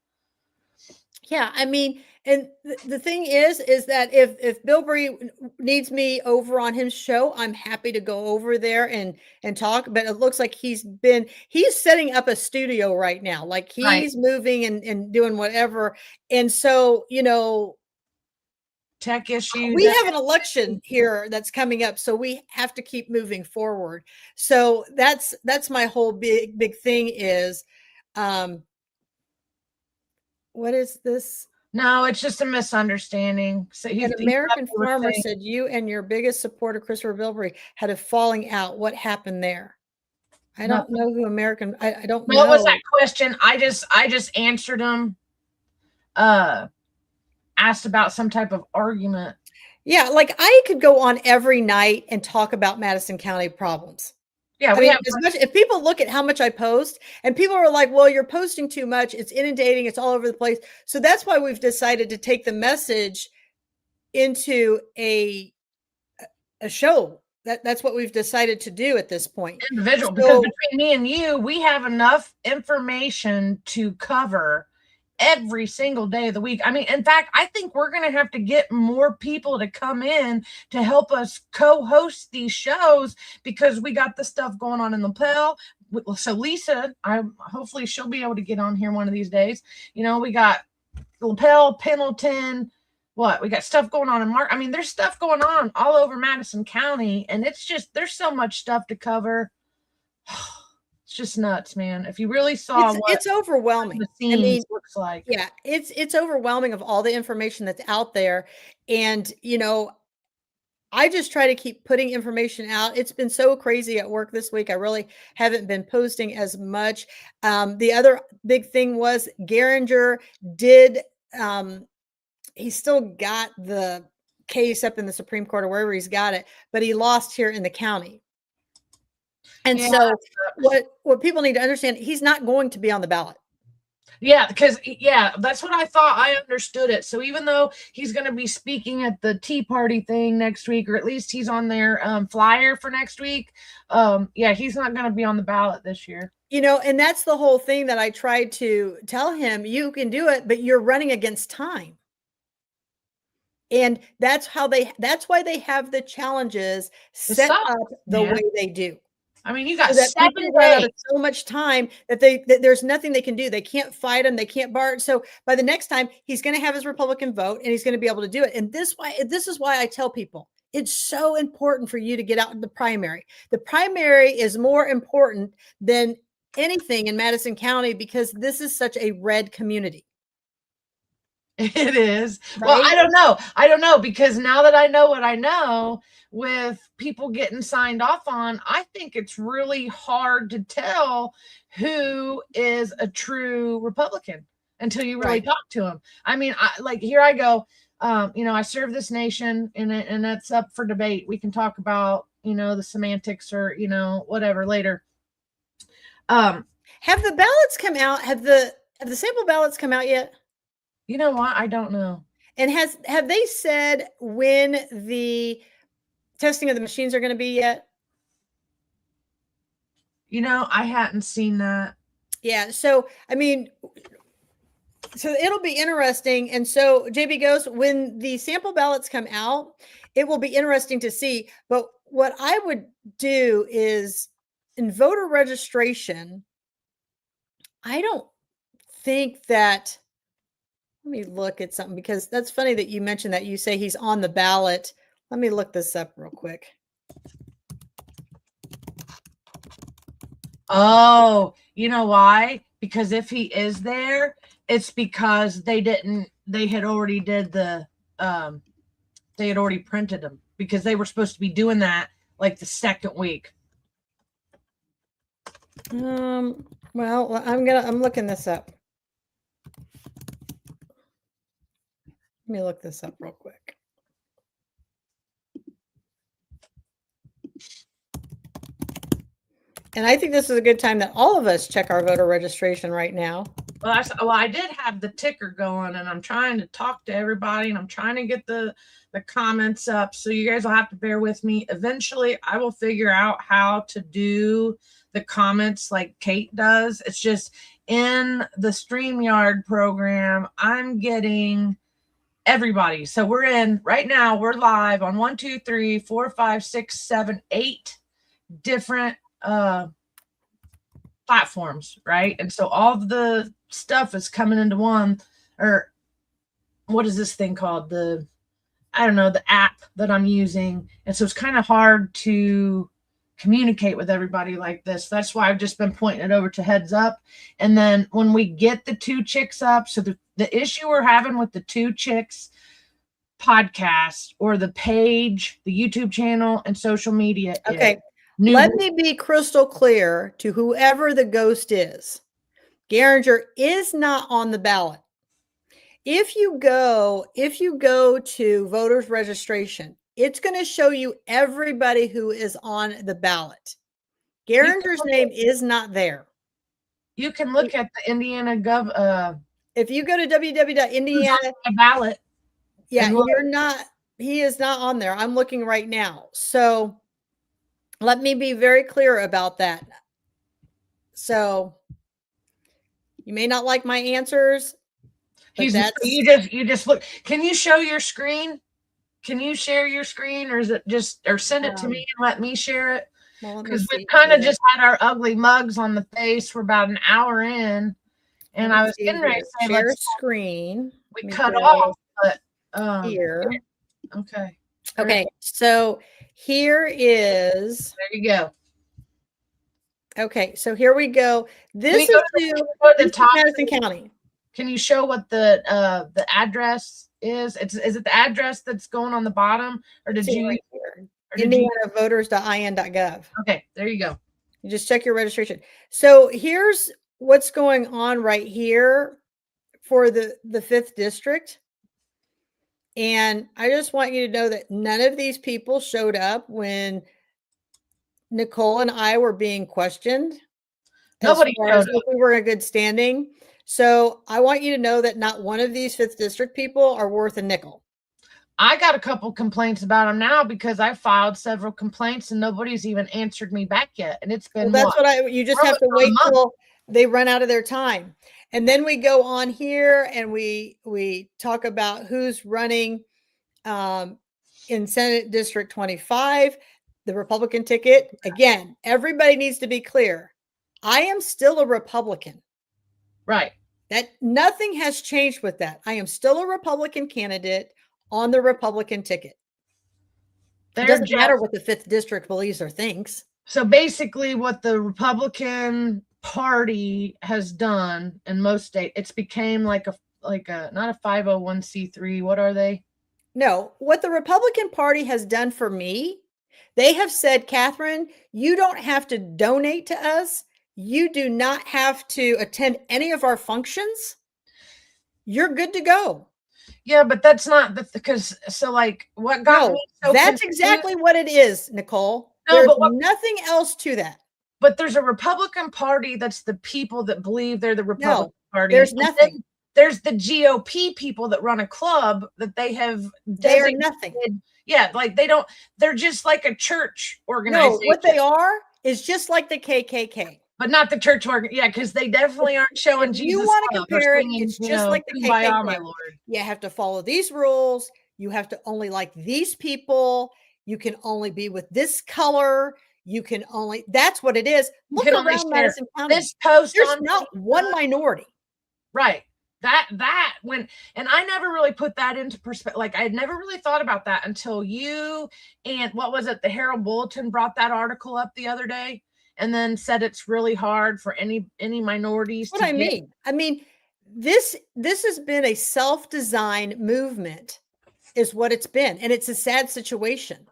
B: Yeah, I mean, and the thing is that if Bilbrey needs me over on his show, I'm happy to go over there and talk. But it looks like he's setting up a studio right now, like he's moving and doing whatever. And so,
A: tech issues.
B: We have an election here that's coming up, so we have to keep moving forward. So that's my whole big thing is, what is this?
A: No, it's just a misunderstanding. So
B: an American farmer said you and your biggest supporter, Christopher Bilbrey, had a falling out. What happened there? I don't know who American. I don't know.
A: What was that question? I just answered them. Asked about some type of argument.
B: Yeah, like I could go on every night and talk about Madison County problems.
A: Yeah,
B: if people look at how much I post, and people are like, well, you're posting too much, it's inundating, it's all over the place. So that's why we've decided to take the message into a show. That's what we've decided to do at this point.
A: Individual, because between me and you, we have enough information to cover every single day of the week. I mean, in fact, I think we're going to have to get more people to come in to help us co-host these shows, because we got the stuff going on in Lapel. So Lisa, hopefully she'll be able to get on here one of these days. We got Lapel, Pendleton, we got stuff going on in Mark. I mean, there's stuff going on all over Madison County, and it's just, there's so much stuff to cover. It's just nuts, man. If you really saw
B: it's overwhelming.
A: The scenes looks like.
B: Yeah, it's overwhelming of all the information that's out there. And, I just try to keep putting information out. It's been so crazy at work this week. I really haven't been posting as much. The other big thing was Geringer did, he still got the case up in the Supreme Court or wherever he's got it, but he lost here in the county. And so what people need to understand, he's not going to be on the ballot.
A: Yeah, because that's what I thought. I understood it. So even though he's going to be speaking at the Tea Party thing next week, or at least he's on their flyer for next week, he's not going to be on the ballot this year.
B: And that's the whole thing that I tried to tell him. You can do it, but you're running against time. And that's why they have the challenges set up the way they do.
A: I mean, you got 7 days.
B: So much time that there's nothing they can do. They can't fight him. They can't bar. So by the next time, he's going to have his Republican vote, and he's going to be able to do it. And this is why I tell people it's so important for you to get out in the primary. The primary is more important than anything in Madison County, because this is such a red community.
A: It is. Right? Well, I don't know, because now that I know what I know, with people getting signed off on, I think it's really hard to tell who is a true Republican until you really talk to them. I mean, here I go. I serve this nation, and that's up for debate. We can talk about, the semantics or, whatever later.
B: Have the ballots come out? Have the sample ballots come out yet?
A: You know what? I don't know.
B: And have they said when the testing of the machines are going to be yet?
A: I hadn't seen that.
B: Yeah. So, I mean, it'll be interesting. And so JB goes, when the sample ballots come out, it will be interesting to see. But what I would do is, in voter registration, I don't think that, let me look at something, because that's funny that you mentioned that. You say he's on the ballot. Let me look this up real quick.
A: Oh, you know why? Because if he is there, it's because they had already printed them, because they were supposed to be doing that like the second week.
B: Well, I'm looking this up. Let me look this up real quick. And I think this is a good time that all of us check our voter registration right now.
A: Well, I did have the ticker going, and I'm trying to talk to everybody, and I'm trying to get the comments up. So you guys will have to bear with me. Eventually, I will figure out how to do the comments like Kate does. It's just in the StreamYard program, I'm getting everybody. So we're in right now, we're live on 1, 2, 3, 4, 5, 6, 7, 8 different platforms, right? And so all the stuff is coming into one, or what is this thing called? I don't know, the app that I'm using. And so it's kind of hard to communicate with everybody like this. That's why I've just been pointing it over to heads up. And then when we get the 2 Chicks up, so the issue we're having with the 2 Chicks podcast or the page, the YouTube channel, and social media.
B: Okay. Let me be crystal clear to whoever the ghost is. Garinger is not on the ballot. If you go to voters registration, it's going to show you everybody who is on the ballot. Garinger's name is not there.
A: You can look at the Indiana Gov.
B: If you go to www.indiana
A: ballot,
B: yeah, he is not on there. I'm looking right now. So let me be very clear about that. So you may not like my answers.
A: You just look. Can you show your screen? Can you share your screen, or is it or send it to me and let me share it? Because we've kind of just had our ugly mugs on the face. We're about an hour in, and I was getting ready to say,
B: share screen.
A: We cut off, but
B: here.
A: Okay.
B: Okay. So here is.
A: There you go.
B: Okay. So here we go. This is
A: the top
B: Madison County.
A: Can you show what the address is? Is it the address that's going on the bottom, or did you?
B: Right here. IndianaVoters.in.gov.
A: Okay, there you go.
B: You just check your registration. So here's what's going on right here for the 5th district. And I just want you to know that none of these people showed up when Nicole and I were being questioned.
A: Nobody showed up.
B: We were in good standing. So I want you to know that not one of these 5th district people are worth a nickel.
A: I got a couple complaints about them now because I filed several complaints and nobody's even answered me back yet. And it's been
B: you just have to wait till they run out of their time. And then we go on here and we talk about who's running in Senate District 25, the Republican ticket. Again, everybody needs to be clear. I am still a Republican.
A: Right.
B: That nothing has changed with that. I am still a Republican candidate on the Republican ticket. It doesn't matter what the 5th district believes or thinks.
A: So basically what the Republican Party has done in most states, it's became like a not a 501c3. What are they?
B: No, what the Republican Party has done for me, they have said, Catherine, you don't have to donate to us. You do not have to attend any of our functions. You're good to go.
A: Yeah, but that's not because what got me so
B: that's confused, exactly what it is, Nicole. There's nothing else to that.
A: But there's a Republican Party that's the people that believe they're the Republican Party.
B: There's nothing.
A: There's the GOP people that run a club that they have.
B: They are nothing.
A: Yeah, they're just like a church organization.
B: No, what they are is just like the KKK.
A: But not the church organ. Yeah, because they definitely aren't showing Jesus.
B: You want to compare it, it's just like the KKK. My Lord. You have to follow these rules. You have to only like these people. You can only be with this color. You can only, that's what it is. Look around Madison County.
A: This post
B: There's not one minority.
A: Right. And I never really put that into perspective. Like I had never really thought about that until you and what was it? The Herald Bulletin brought that article up the other day. And then said it's really hard for any minorities.
B: What I mean, this has been a self-designed movement, is what it's been, and it's a sad situation.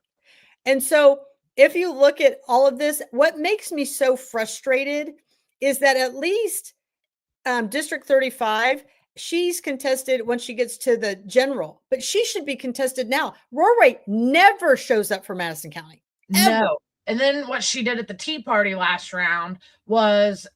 B: And so, if you look at all of this, what makes me so frustrated is that at least District 35, she's contested when she gets to the general, but she should be contested now. Rory never shows up for Madison County. Ever.
A: No. And then what she did at the Tea Party last round was,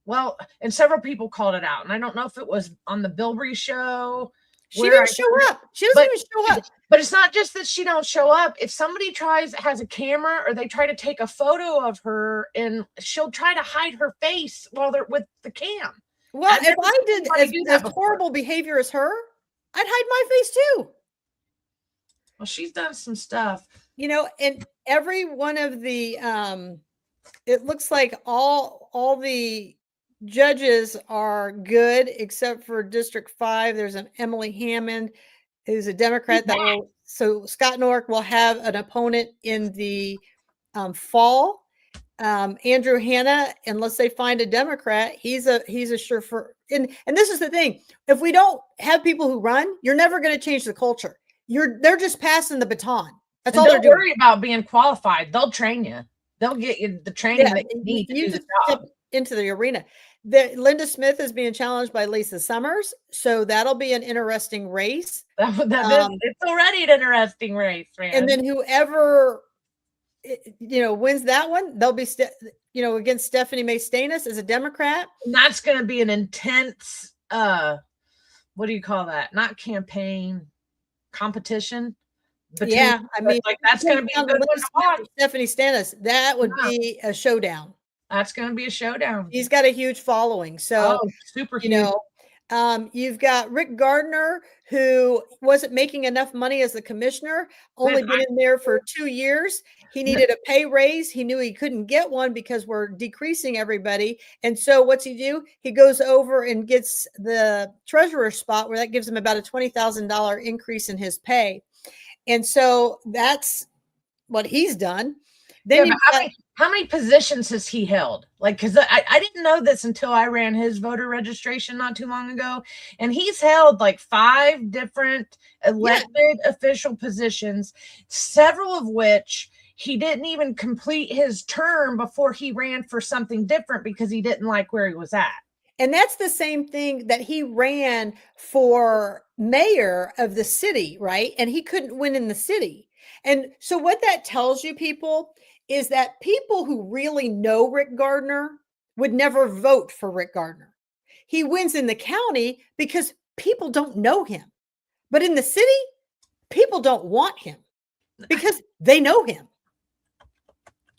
A: well, and several people called it out. And I don't know if it was on the Bilbrey show.
B: She didn't show up. She doesn't even show up.
A: But it's not just that she don't show up. If somebody has a camera or they try to take a photo of her, and she'll try to hide her face while they're with the cam.
B: Well, if I did as horrible behavior as her, I'd hide my face too.
A: Well, she's done some stuff.
B: And every one of the it looks like all the judges are good except for District 5. There's an Emily Hammond who's a Democrat so Scott Nork will have an opponent in the fall. Andrew Hanna, unless they find a Democrat, he's a sure for. And this is the thing: if we don't have people who run, you're never going to change the culture. They're just passing the baton. That's all they're doing.
A: Don't worry about being qualified. They'll train you. They'll get you the training that you need to do the job.
B: Into the arena. Linda Smith is being challenged by Lisa Summers, so that'll be an interesting race.
A: It's already an interesting race, man.
B: And then whoever wins that one, they'll be against Stephanie May Stanis as a Democrat.
A: And that's going to be an intense what do you call that? Not campaign, competition.
B: Yeah, I mean,
A: like that's going to be a good one to watch.
B: Stephanie Stanis, that would be a showdown.
A: That's going to be a showdown.
B: He's got a huge following. So,
A: super huge.
B: You've got Rick Gardner, who wasn't making enough money as the commissioner, only been in there for 2 years. He needed a pay raise. He knew he couldn't get one because we're decreasing everybody. And so what's he do? He goes over and gets the treasurer spot where that gives him about a $20,000 increase in his pay. And so that's what he's done. Then
A: how many positions has he held? Like, because I didn't know this until I ran his voter registration not too long ago. And he's held like 5 different elected official positions, several of which he didn't even complete his term before he ran for something different because he didn't like where he was at.
B: And that's the same thing that he ran for mayor of the city, right? And he couldn't win in the city. And so what that tells you, people, is that people who really know Rick Gardner would never vote for Rick Gardner. He wins in the county because people don't know him. But in the city, people don't want him because they know him.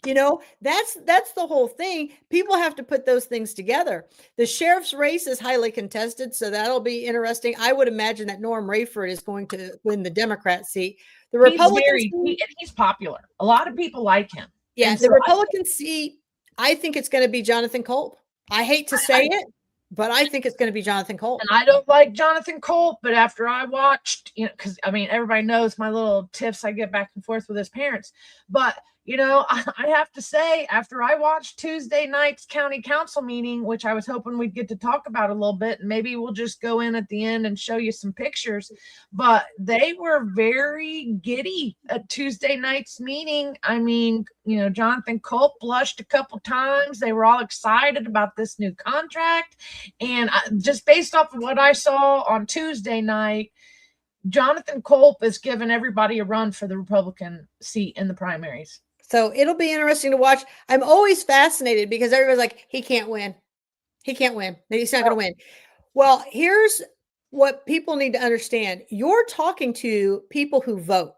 B: That's the whole thing. People have to put those things together. The sheriff's race is highly contested, so that'll be interesting. I would imagine that Norm Rayford is going to win the Democrat seat. The Republican
A: he's popular. A lot of people like him.
B: Yeah, the Republican seat, I think it's going to be Jonathan Culp. I hate to say it, but I think it's going to be Jonathan Culp.
A: And I don't like Jonathan Culp, but after I watched, because everybody knows my little tiffs I get back and forth with his parents. But I have to say, after I watched Tuesday night's county council meeting, which I was hoping we'd get to talk about a little bit, and maybe we'll just go in at the end and show you some pictures, but they were very giddy at Tuesday night's meeting. I mean, Jonathan Culp blushed a couple times. They were all excited about this new contract. And just based off of what I saw on Tuesday night, Jonathan Culp is giving everybody a run for the Republican seat in the primaries.
B: So it'll be interesting to watch. I'm always fascinated because everybody's like, he can't win. He can't win. He's not going to win. Well, here's what people need to understand. You're talking to people who vote.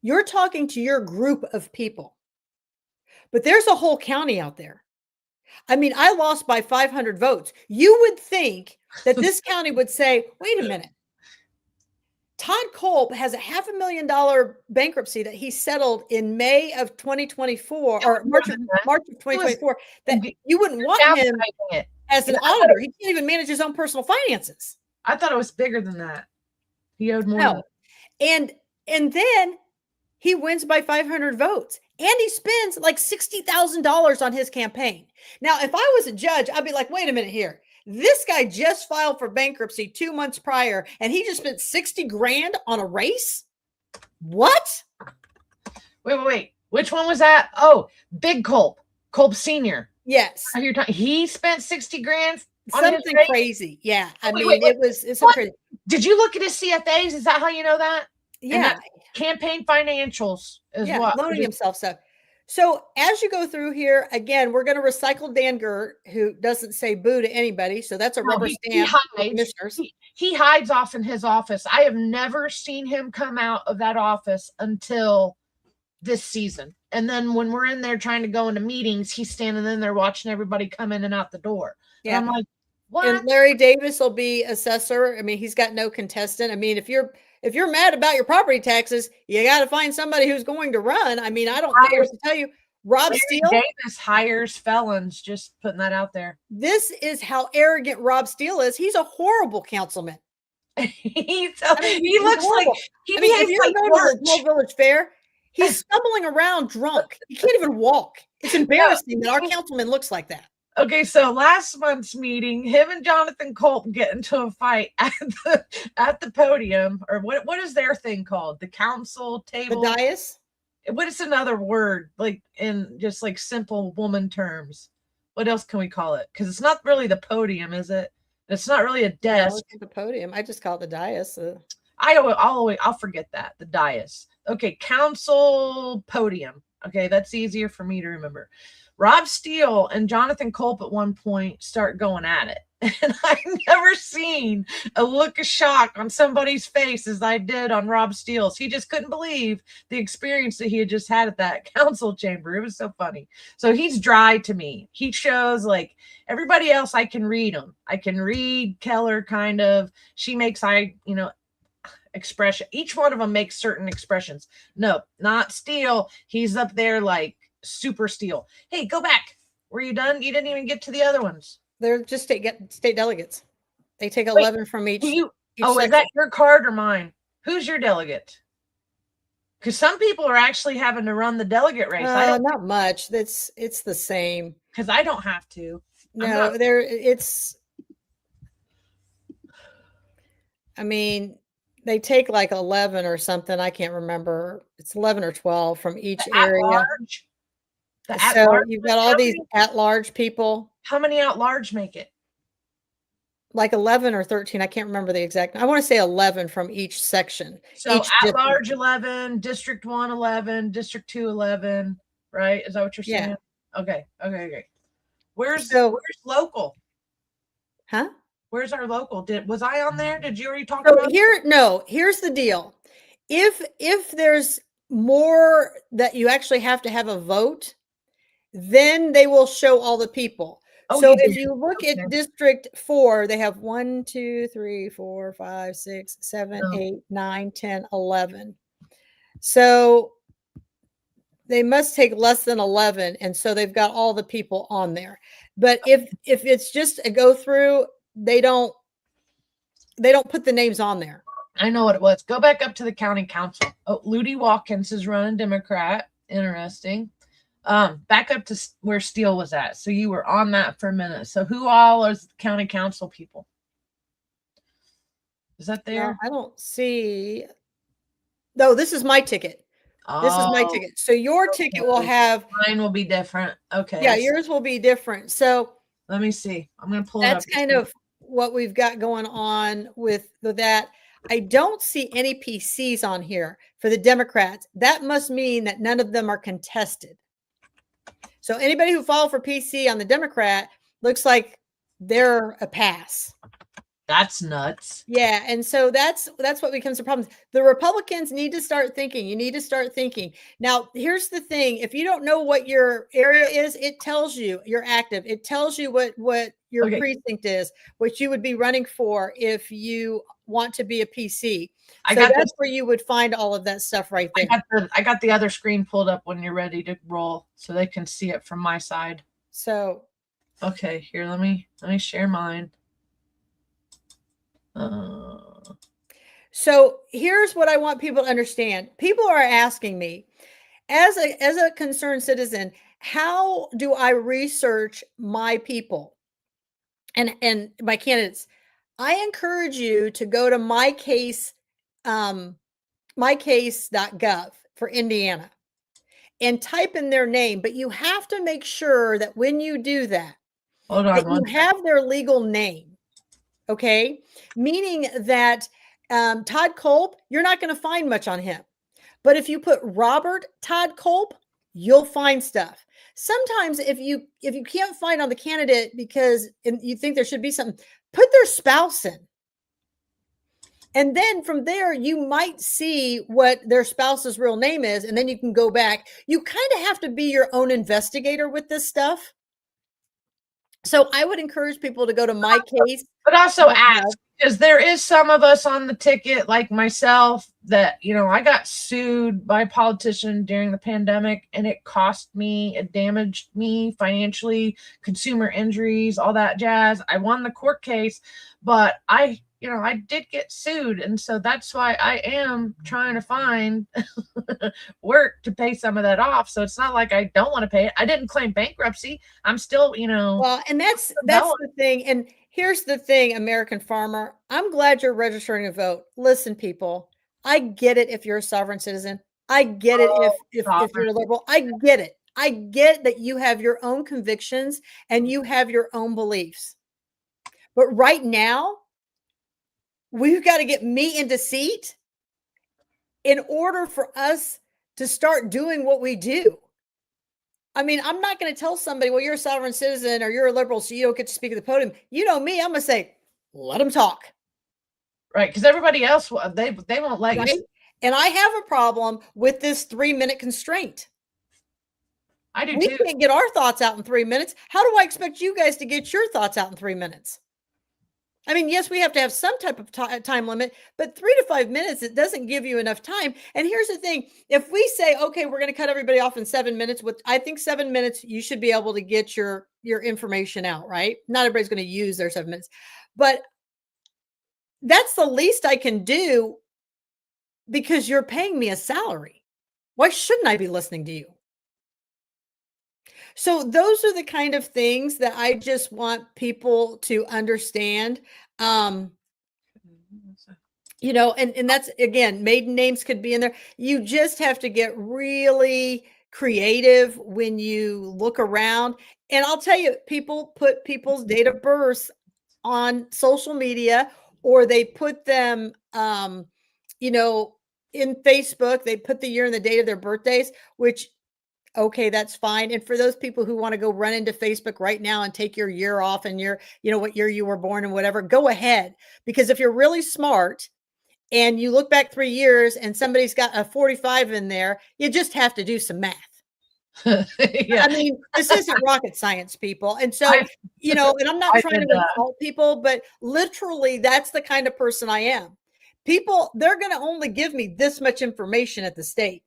B: You're talking to your group of people. But there's a whole county out there. I mean, I lost by 500 votes. You would think that this county would say, wait a minute. Todd Culp has a $500,000 bankruptcy that he settled in May of 2024 or March of 2024 that you wouldn't want him as an auditor. He can't even manage his own personal finances.
A: I thought it was bigger than that. He owed more.
B: No. And then he wins by 500 votes and he spends like $60,000 on his campaign. Now, if I was a judge, I'd be like, wait a minute here. This guy just filed for bankruptcy 2 months prior, and he just spent 60 grand on a race. What?
A: Wait. Which one was that? Oh, Big Culp Senior.
B: Yes.
A: He spent 60 grand on his
B: Something
A: race?
B: crazy. Yeah. I
A: Wait,
B: mean,
A: wait.
B: it's some crazy.
A: Did you look at his CFAs? Is that how you know that? And
B: Yeah.
A: that's campaign financials is
B: Yeah.
A: what?
B: Loaning himself stuff. So as you go through here, again, we're going to recycle Dan Gert, who doesn't say boo to anybody. So that's a
A: No,
B: rubber
A: he
B: stamp for
A: hides.
B: commissioners.
A: He hides off in his office. I have never seen him come out of that office until this season. And then when we're in there trying to go into meetings, he's standing in there watching everybody come in and out the door. And
B: Yeah.
A: I'm like, what?
B: And Larry Davis will be assessor. I mean, he's got no contestant. I mean, if you're mad about your property taxes, you got to find somebody who's going to run. I mean, I don't know what to tell you. Rob
A: Larry
B: Steele.
A: Davis hires felons, just putting that out there.
B: This is how arrogant Rob Steele is. He's a horrible councilman.
A: He looks horrible. Like he
B: if you go to the Small Village Fair, he's stumbling around drunk. He can't even walk. It's embarrassing that our councilman looks like that.
A: Okay, so last month's meeting, him and Jonathan Culp get into a fight at the podium, or what is their thing called? The council table?
B: The dais?
A: What is another word, like in just like simple woman terms? What else can we call it? Because it's not really the podium, is it? It's not really a desk.
B: No, the podium. I just call it the dais.
A: I'll forget that. The dais. Okay, council podium. Okay, that's easier for me to remember. Rob Steele and Jonathan Culp at one point start going at it. And I've never seen a look of shock on somebody's face as I did on Rob Steele's. He just couldn't believe the experience that he had just had at that council chamber. It was so funny. So he's dry to me. He shows like everybody else, I can read him. I can read Keller kind of. She makes expression. Each one of them makes certain expressions. No, not Steele. He's up there like super Steele. Hey, go back. Were you done? You didn't even get to the other ones.
B: They're just state delegates. They take 11 from each.
A: Is
B: section.
A: that your card or mine? Who's your delegate? Because some people are actually having to run the delegate race.
B: Not much. It's the same.
A: Because I don't have to.
B: No, I mean, they take like 11 or something. I can't remember. It's 11 or 12 from each area. So you've got all these at-large people.
A: How many at-large make it?
B: Like 11 or 13. I can't remember the exact. I want to say 11 from each section.
A: So at-large 11, District 1 11, District 2 11. Right? Is that what you're saying? Yeah. Okay. Where's local?
B: Huh?
A: Where's our local? Was I on there? Did you already talk about
B: here? No, here's the deal. If there's more that you actually have to have a vote, then they will show all the people. So if you look at District 4, they have 1, 2, 3, 4, 5, 6, 7, 8, 9, 10, 11. So they must take less than 11. And so they've got all the people on there. But if it's just a go through, they don't put the names on there.
A: I know what it was. Go back up to the county council. Oh, Ludi Watkins is running Democrat. Interesting. Back up to where Steele was at. So you were on that for a minute. So who all are the county council people? Is that there?
B: I don't see. No, this is my ticket. This is my ticket. So your ticket will have.
A: Mine will be different. Okay.
B: Yeah, yours will be different. So
A: let me see. I'm going to pull it up.
B: That's kind of what we've got going on with that. I don't see any PCs on here for the Democrats. That must mean that none of them are contested. So anybody who filed for PC on the Democrat looks like they're a pass.
A: That's nuts.
B: Yeah, and so that's what becomes the problem. The Republicans need to start thinking. You need to start thinking. Now, here's the thing. If you don't know what your area is, it tells you you're active. It tells you what your precinct is, what you would be running for if you want to be a PC. So that's where you would find all of that stuff right there.
A: I got the other screen pulled up when you're ready to roll so they can see it from my side.
B: So
A: okay, here, let me share mine.
B: So here's what I want people to understand. People are asking me, as a concerned citizen, how do I research my people and my candidates? I encourage you to go to mykase.gov for Indiana. and type in their name, but you have to make sure that when you do that,
A: Hold on
B: that you
A: one
B: have their legal name. Okay. Meaning that Todd Culp, you're not going to find much on him. But if you put Robert Todd Culp, you'll find stuff. Sometimes if you can't find on the candidate because you think there should be something, put their spouse in. And then from there, you might see what their spouse's real name is, and then you can go back. You kind of have to be your own investigator with this stuff. So I would encourage people to go to my case.
A: But also ask, because there is some of us on the ticket, like myself, that, I got sued by a politician during the pandemic, and it cost me, it damaged me financially, consumer injuries, all that jazz. I won the court case, but I did get sued. And so that's why I am trying to find work to pay some of that off. So it's not like I don't want to pay it. I didn't claim bankruptcy. I'm still,
B: Well, and that's the thing. And here's the thing, American farmer, I'm glad you're registering to vote. Listen, people, I get it if you're a sovereign citizen. I get it if you're a liberal. I get it. I get that you have your own convictions and you have your own beliefs. But right now, we've got to get me into seat in order for us to start doing what we do. I mean, I'm not going to tell somebody, well, you're a sovereign citizen or you're a liberal, so you don't get to speak at the podium. You know me, I'm going to say, let them talk.
A: Right, because everybody else, they won't let you.
B: And I have a problem with this 3-minute constraint.
A: I do
B: we
A: too.
B: Can't get our thoughts out in 3 minutes. How do I expect you guys to get your thoughts out in 3 minutes? I mean, yes, we have to have some type of time limit, but 3 to 5 minutes, it doesn't give you enough time. And here's the thing. If we say, okay, we're going to cut everybody off in 7 minutes, I think 7 minutes, you should be able to get your information out, right? Not everybody's going to use their 7 minutes, but that's the least I can do because you're paying me a salary. Why shouldn't I be listening to you? So those are the kind of things that I just want people to understand. And that's, again, maiden names could be in there. You just have to get really creative when you look around. And I'll tell you, people put people's date of birth on social media, or they put them, in Facebook, they put the year and the date of their birthdays, which, okay, that's fine. And for those people who want to go run into Facebook right now and take your year off and what year you were born and whatever, go ahead. Because if you're really smart and you look back 3 years and somebody's got a 45 in there, you just have to do some math. Yeah. I mean, this isn't rocket science, people. And so, and I'm not trying to insult people, but literally that's the kind of person I am. People, they're going to only give me this much information at the state.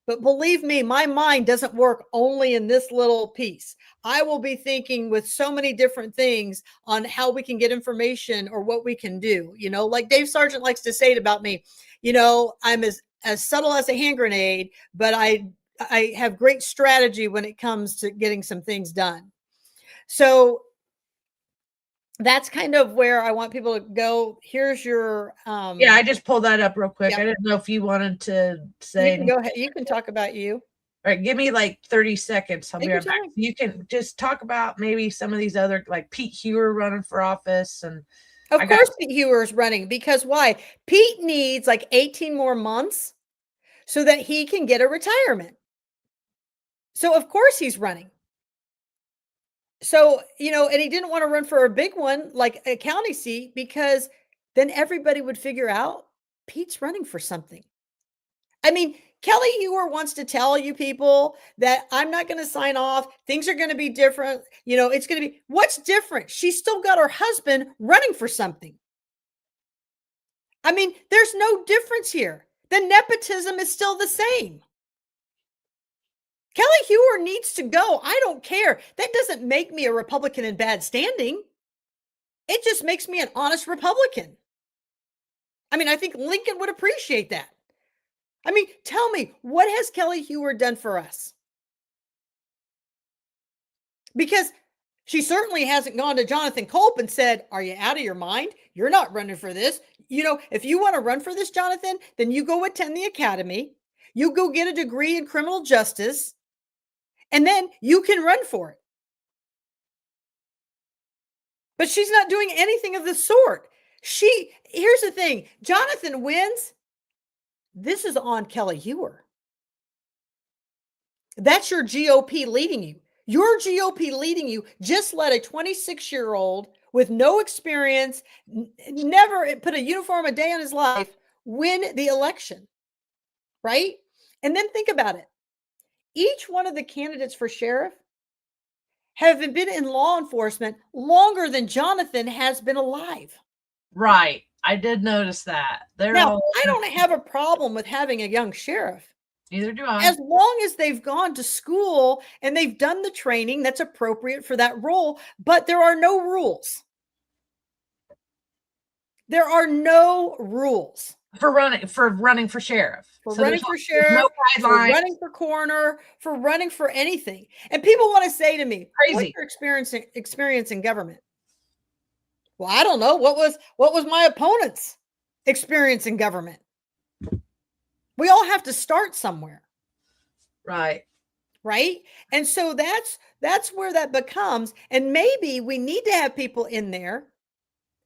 B: But believe me, my mind doesn't work only in this little piece. I will be thinking with so many different things on how we can get information or what we can do. Like Dave Sargent likes to say it about me, I'm as subtle as a hand grenade, but I have great strategy when it comes to getting some things done. So that's kind of where I want people to go. Here's your
A: I just pulled that up real quick. Yep. I didn't know if you wanted to say.
B: Go ahead. You can talk about you.
A: All right, give me like 30 seconds. I'll be right back. You can just talk about maybe some of these other, like Pete Hewer running for office. And
B: of course Pete Hewer is running, because why? Pete needs like 18 more months so that he can get a retirement. So of course he's running. So, and he didn't want to run for a big one, like a county seat, because then everybody would figure out Pete's running for something. I mean, Kelly Hewer wants to tell you people that I'm not going to sign off. Things are going to be different. It's going to be, what's different? She's still got her husband running for something. I mean, there's no difference here. The nepotism is still the same. Kelly Hewer needs to go. I don't care. That doesn't make me a Republican in bad standing. It just makes me an honest Republican. I mean, I think Lincoln would appreciate that. I mean, tell me, what has Kelly Hewer done for us? Because she certainly hasn't gone to Jonathan Culp and said, are you out of your mind? You're not running for this. If you want to run for this, Jonathan, then you go attend the academy. You go get a degree in criminal justice. And then you can run for it. But she's not doing anything of the sort. Here's the thing. Jonathan wins. This is on Kelly Hewer. That's your GOP leading you. Your GOP leading you just let a 26-year-old with no experience, never put a uniform a day in his life, win the election, right? And then think about it. Each one of the candidates for sheriff have been in law enforcement longer than Jonathan has been alive.
A: Right. I did notice that.
B: Now, I don't have a problem with having a young sheriff.
A: Neither do I.
B: As long as they've gone to school and they've done the training that's appropriate for that role, but there are no rules. There are no rules
A: for running for sheriff.
B: For running for sheriff, for running for coroner, for running for anything. And people want to say to me,
A: crazy.
B: What's your experience in government? Well, I don't know. What was my opponent's experience in government? We all have to start somewhere.
A: Right.
B: Right. And so that's where that becomes. And maybe we need to have people in there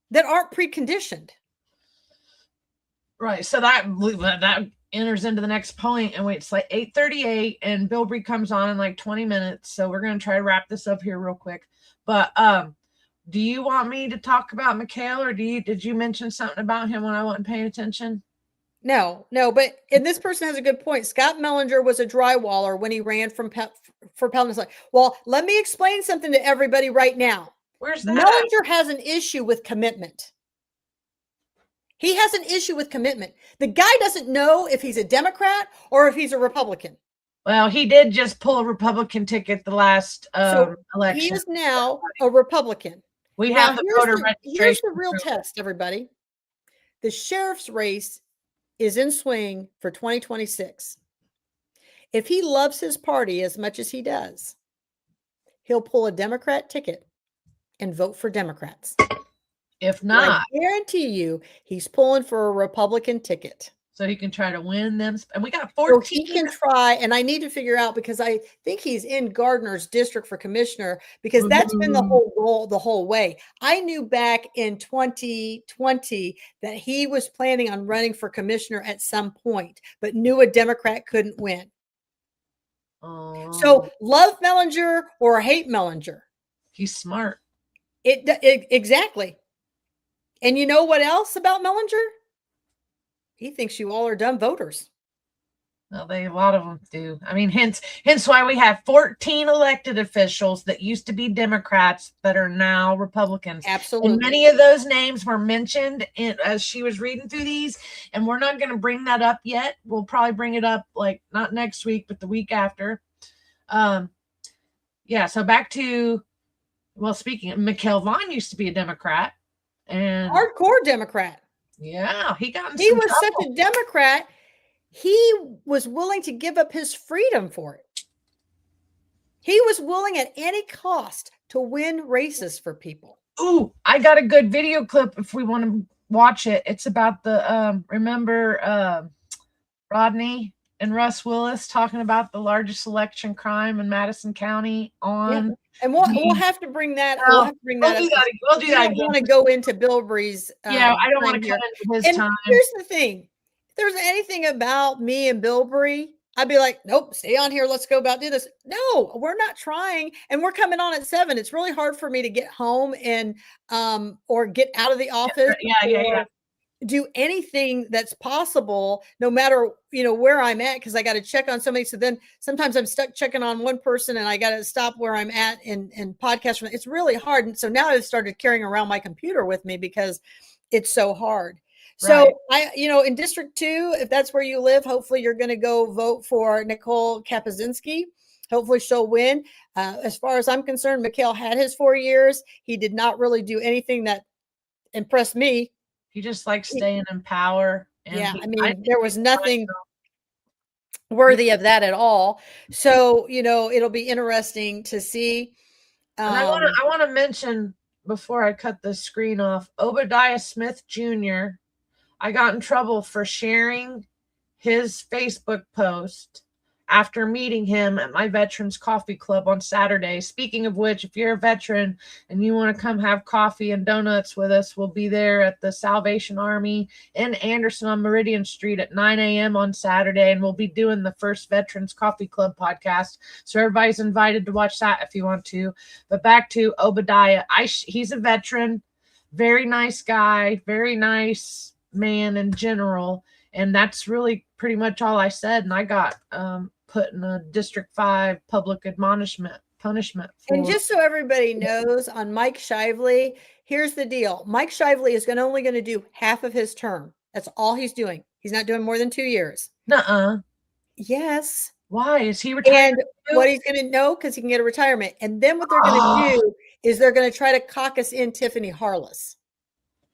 B: that aren't preconditioned.
A: Right. So that enters into the next point, and it's like 8:38 and Bill Bree comes on in like 20 minutes. So we're going to try to wrap this up here real quick. But do you want me to talk about Mikhail, or did you mention something about him when I wasn't paying attention?
B: No, but and this person has a good point. Scott Mellinger was a drywaller when he ran for Pelton. Well, let me explain something to everybody right now.
A: Where's that?
B: Mellinger has an issue with commitment. He has an issue with commitment. The guy doesn't know if he's a Democrat or if he's a Republican.
A: Well, he did just pull a Republican ticket the last election.
B: He is now a Republican.
A: We have the voter registration.
B: Here's the real test, everybody. The sheriff's race is in swing for 2026. If he loves his party as much as he does, he'll pull a Democrat ticket and vote for Democrats.
A: If not,
B: I guarantee you he's pulling for a Republican ticket.
A: So he can try to win them. And we got 14.
B: So he can try, and I need to figure out, because I think he's in Gardner's district for commissioner, because that's been the whole goal the whole way. I knew back in 2020 that he was planning on running for commissioner at some point, but knew a Democrat couldn't win. So love Mellinger or hate Mellinger.
A: He's smart.
B: Exactly. And you know what else about Mellinger? He thinks you all are dumb voters.
A: Well, a lot of them do. I mean, hence why we have 14 elected officials that used to be Democrats that are now Republicans.
B: Absolutely.
A: And many of those names were mentioned as she was reading through these, and we're not going to bring that up yet. We'll probably bring it up like not next week, but the week after. Yeah. So back to, well, speaking of, Mikhail Vaughn used to be a Democrat, and
B: hardcore Democrat.
A: Yeah, he
B: was such a Democrat, he was willing to give up his freedom for it. He was willing at any cost to win races for people.
A: Ooh, I got a good video clip if we want to watch it. It's about the remember Rodney and Russ Willis talking about the largest election crime in Madison County on.
B: Yeah. And we'll have to bring that. We'll have to bring that up.
A: We'll do that. I don't
B: want to go into Bill Bree's.
A: Yeah, I don't want to cut into his time.
B: Here's the thing: if there's anything about me and Bill Bree, I'd be like, nope, stay on here. Let's go do this. No, we're not trying, and we're coming on at 7. It's really hard for me to get home and or get out of the office.
A: Yeah.
B: Do anything that's possible, no matter where I'm at, because I got to check on somebody. So then sometimes I'm stuck checking on one person, and I got to stop where I'm at and podcast. It's really hard, and so now I've started carrying around my computer with me because it's so hard. So I, in District 2, if that's where you live, hopefully you're going to go vote for Nicole Kapuzinski. Hopefully she'll win. As far as I'm concerned, Mikhail had his 4 years. He did not really do anything that impressed me.
A: He just likes staying in power.
B: And there was nothing worthy of that at all. So, it'll be interesting to see.
A: And I want to mention, before I cut the screen off, Obadiah Smith Jr. I got in trouble for sharing his Facebook post after meeting him at my Veterans Coffee Club on Saturday. Speaking of which, if you're a veteran and you want to come have coffee and donuts with us, we'll be there at the Salvation Army in Anderson on Meridian Street at 9 a.m. on Saturday, and we'll be doing the first Veterans Coffee Club podcast. So everybody's invited to watch that if you want to. But back to Obadiah. He's a veteran, very nice guy, very nice man in general. And that's really pretty much all I said. And I got put in a District 5 public admonishment punishment.
B: And just so everybody knows, on Mike Shively, here's the deal. Mike Shively is only going to do half of his term. That's all he's doing. He's not doing more than 2 years.
A: Nuh-uh.
B: Yes.
A: Why? Is he retired?
B: And what he's going to know, because he can get a retirement. And then what they're going to do is they're going to try to caucus in Tiffany Harless.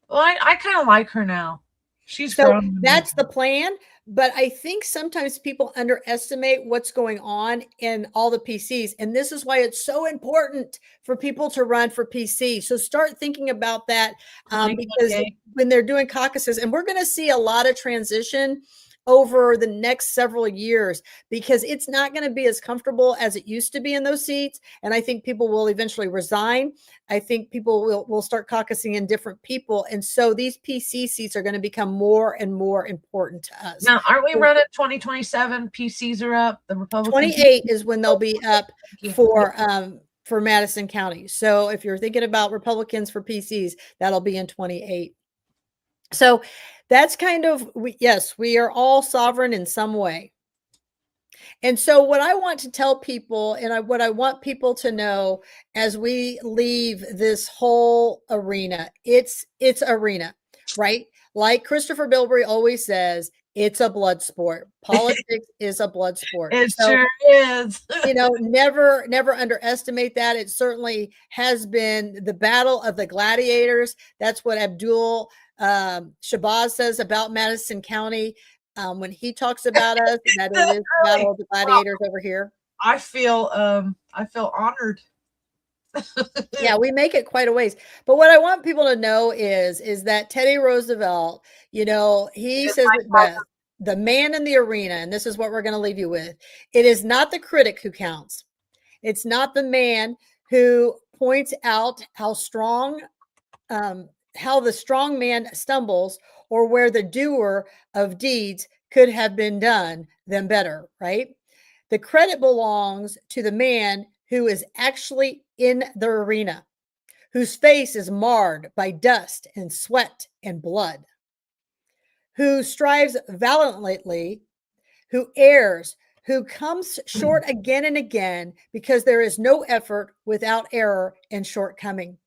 A: Well, I kind of like her now. She's
B: so
A: grown.
B: That's the plan. But I think sometimes people underestimate what's going on in all the PCs. And this is why it's so important for people to run for PC. So start thinking about that because when they're doing caucuses, and we're going to see a lot of transition over the next several years, because it's not going to be as comfortable as it used to be in those seats. And I think people will eventually resign. I think people will start caucusing in different people. And so these PC seats are going to become more and more important to us.
A: Now, aren't we running 2027? PCs are up. The Republicans
B: 28 is when they'll be up for Madison County. So if you're thinking about Republicans for PCs, that'll be in 28. So that's kind of, yes, we are all sovereign in some way. And so what I want to tell people, and what I want people to know as we leave this whole arena, it's arena, right? Like Christopher Bilbrey always says, it's a blood sport. Politics is a blood sport.
A: It sure is.
B: Never underestimate that. It certainly has been the battle of the gladiators. That's what Abdul Shabazz says about Madison County when he talks about us, that it is the battle of the gladiators over here.
A: I feel honored.
B: Yeah, we make it quite a ways. But what I want people to know is that Teddy Roosevelt, he says it best, the man in the arena, and this is what we're going to leave you with. It is not the critic who counts. It's not the man who points out how the strong man stumbles, or where the doer of deeds could have been done them better, right? The credit belongs to the man who is actually in the arena, whose face is marred by dust and sweat and blood, who strives valiantly, who errs, who comes short again and again, because there is no effort without error and shortcoming.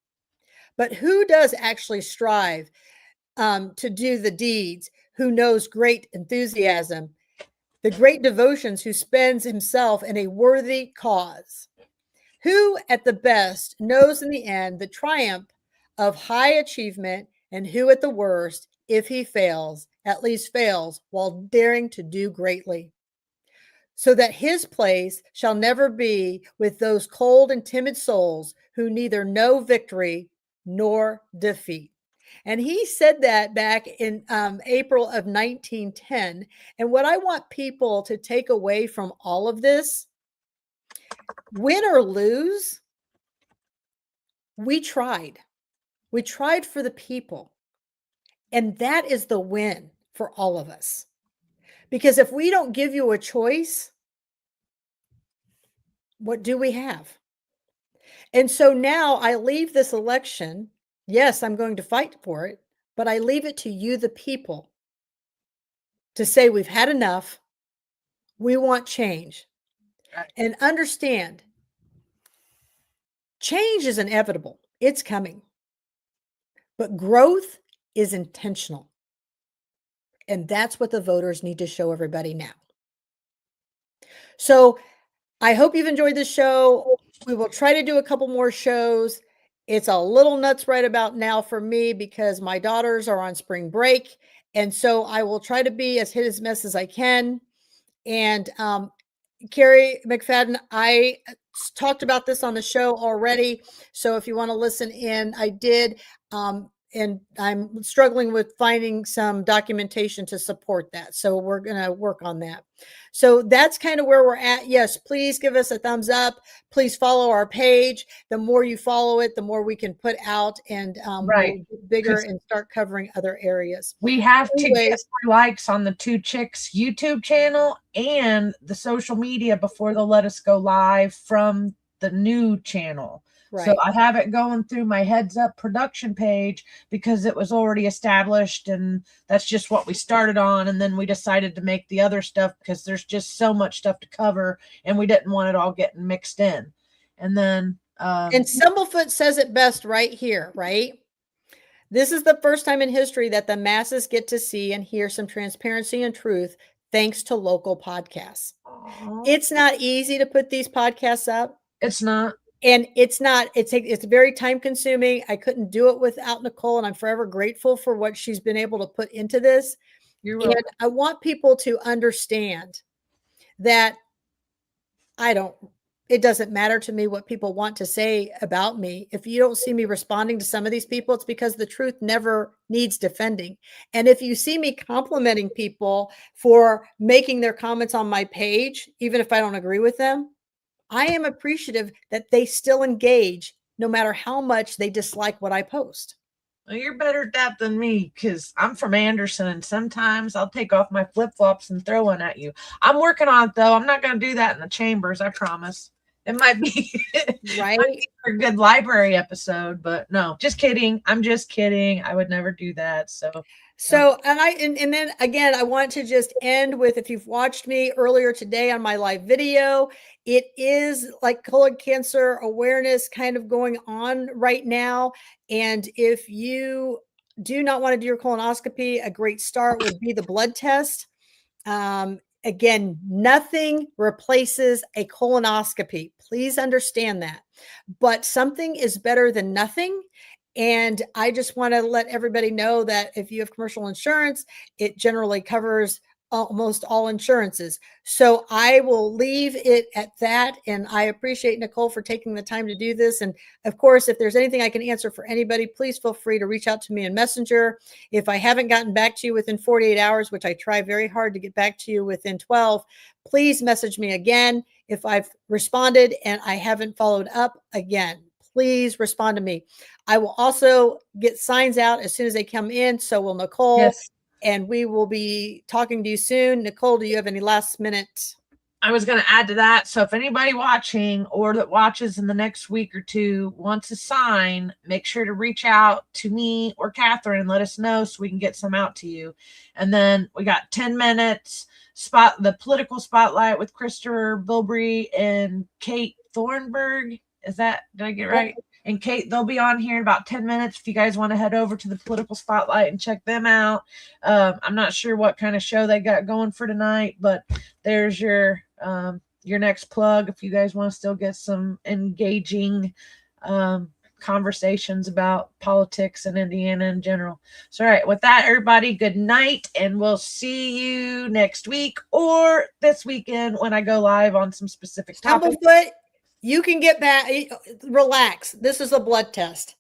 B: But who does actually strive to do the deeds, who knows great enthusiasm, the great devotions, who spends himself in a worthy cause, who at the best knows in the end the triumph of high achievement, and who at the worst, if he fails, at least fails while daring to do greatly, so that his place shall never be with those cold and timid souls who neither know victory nor defeat. And he said that back in April of 1910. And what I want people to take away from all of this, win or lose, we tried. We tried for the people. And that is the win for all of us. Because if we don't give you a choice, what do we have? And so now I leave this election. Yes, I'm going to fight for it, but I leave it to you, the people, to say we've had enough. We want change. And understand, change is inevitable. It's coming. But growth is intentional. And that's what the voters need to show everybody now. So I hope you've enjoyed this show. We will try to do a couple more shows. It's a little nuts right about now for me because my daughters are on spring break. And so I will try to be as hit as miss as I can. And Carrie McFadden, I talked about this on the show already. So if you want to listen in, I did. I'm struggling with finding some documentation to support that. So we're going to work on that. So that's kind of where we're at. Yes, please give us a thumbs up. Please follow our page. The more you follow it, the more we can put out, and
A: Right.
B: we'll get bigger and start covering other areas.
A: We have to get
B: Anyways,
A: more likes on the Two Chicks YouTube channel and the social media before they'll let us go live from the new channel. So
B: right.
A: I have it going through my Heads Up production page because it was already established, and that's just what we started on. And then we decided to make the other stuff because there's just so much stuff to cover, and we didn't want it all getting mixed in. And then
B: And Stumblefoot says it best right here, right? This is the first time in history that the masses get to see and hear some transparency and truth thanks to local podcasts. It's not easy to put these podcasts up.
A: It's not.
B: And it's very time consuming. I couldn't do it without Nicole, and I'm forever grateful for what she's been able to put into this.
A: You're welcome.
B: And I want people to understand that it doesn't matter to me what people want to say about me. If you don't see me responding to some of these people, it's because the truth never needs defending. And if you see me complimenting people for making their comments on my page, even if I don't agree with them, I am appreciative that they still engage no matter how much they dislike what I post.
A: Well, you're better at that than me because I'm from Anderson, and sometimes I'll take off my flip-flops and throw one at you. I'm working on it, though. I'm not going to do that in the chambers, I promise. It might be
B: right.
A: A good library episode, but no, just kidding. I'm just kidding. I would never do that.
B: And then again, I want to just end with, if you've watched me earlier today on my live video, it is like colon cancer awareness kind of going on right now. And if you do not want to do your colonoscopy, a great start would be the blood test. Again, nothing replaces a colonoscopy. Please understand that. But something is better than nothing. And I just want to let everybody know that if you have commercial insurance, it generally covers almost all insurances. So I will leave it at that. And I appreciate Nicole for taking the time to do this. And of course, if there's anything I can answer for anybody, please feel free to reach out to me in Messenger. If I haven't gotten back to you within 48 hours, which I try very hard to get back to you within 12, please message me again. If I've responded and I haven't followed up, again, please respond to me. I will also get signs out as soon as they come in. So will Nicole.
A: Yes.
B: And we will be talking to you soon. Nicole, do you have any last minute?
A: I was going to add to that. So if anybody watching or that watches in the next week or two wants a sign, make sure to reach out to me or Catherine and let us know so we can get some out to you. And then we got 10 minutes the political spotlight with Christopher Bilbrey and Kate Thornburg. Did I get right? And Kate, they'll be on here in about 10 minutes if you guys want to head over to the political spotlight and check them out. I'm not sure what kind of show they got going for tonight, but there's your next plug if you guys want to still get some engaging conversations about politics in Indiana in general. So, all right, with that, everybody, good night, and we'll see you next week or this weekend when I go live on some specific topics.
B: Stumblefoot, you can get back. Relax. This is a blood test.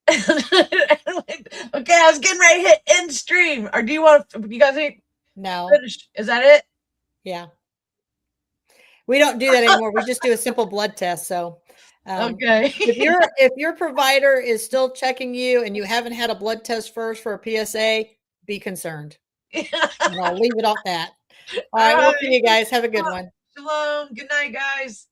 A: Okay, I was getting ready to hit end stream. Or do you want to, you guys
B: no
A: finish? Is that it?
B: Yeah. We don't do that anymore. We just do a simple blood test. So
A: okay.
B: if your provider is still checking you and you haven't had a blood test first for a PSA, be concerned. And I'll leave it off that. All right. We'll see you guys. Have a good one.
A: Shalom. Good night, guys.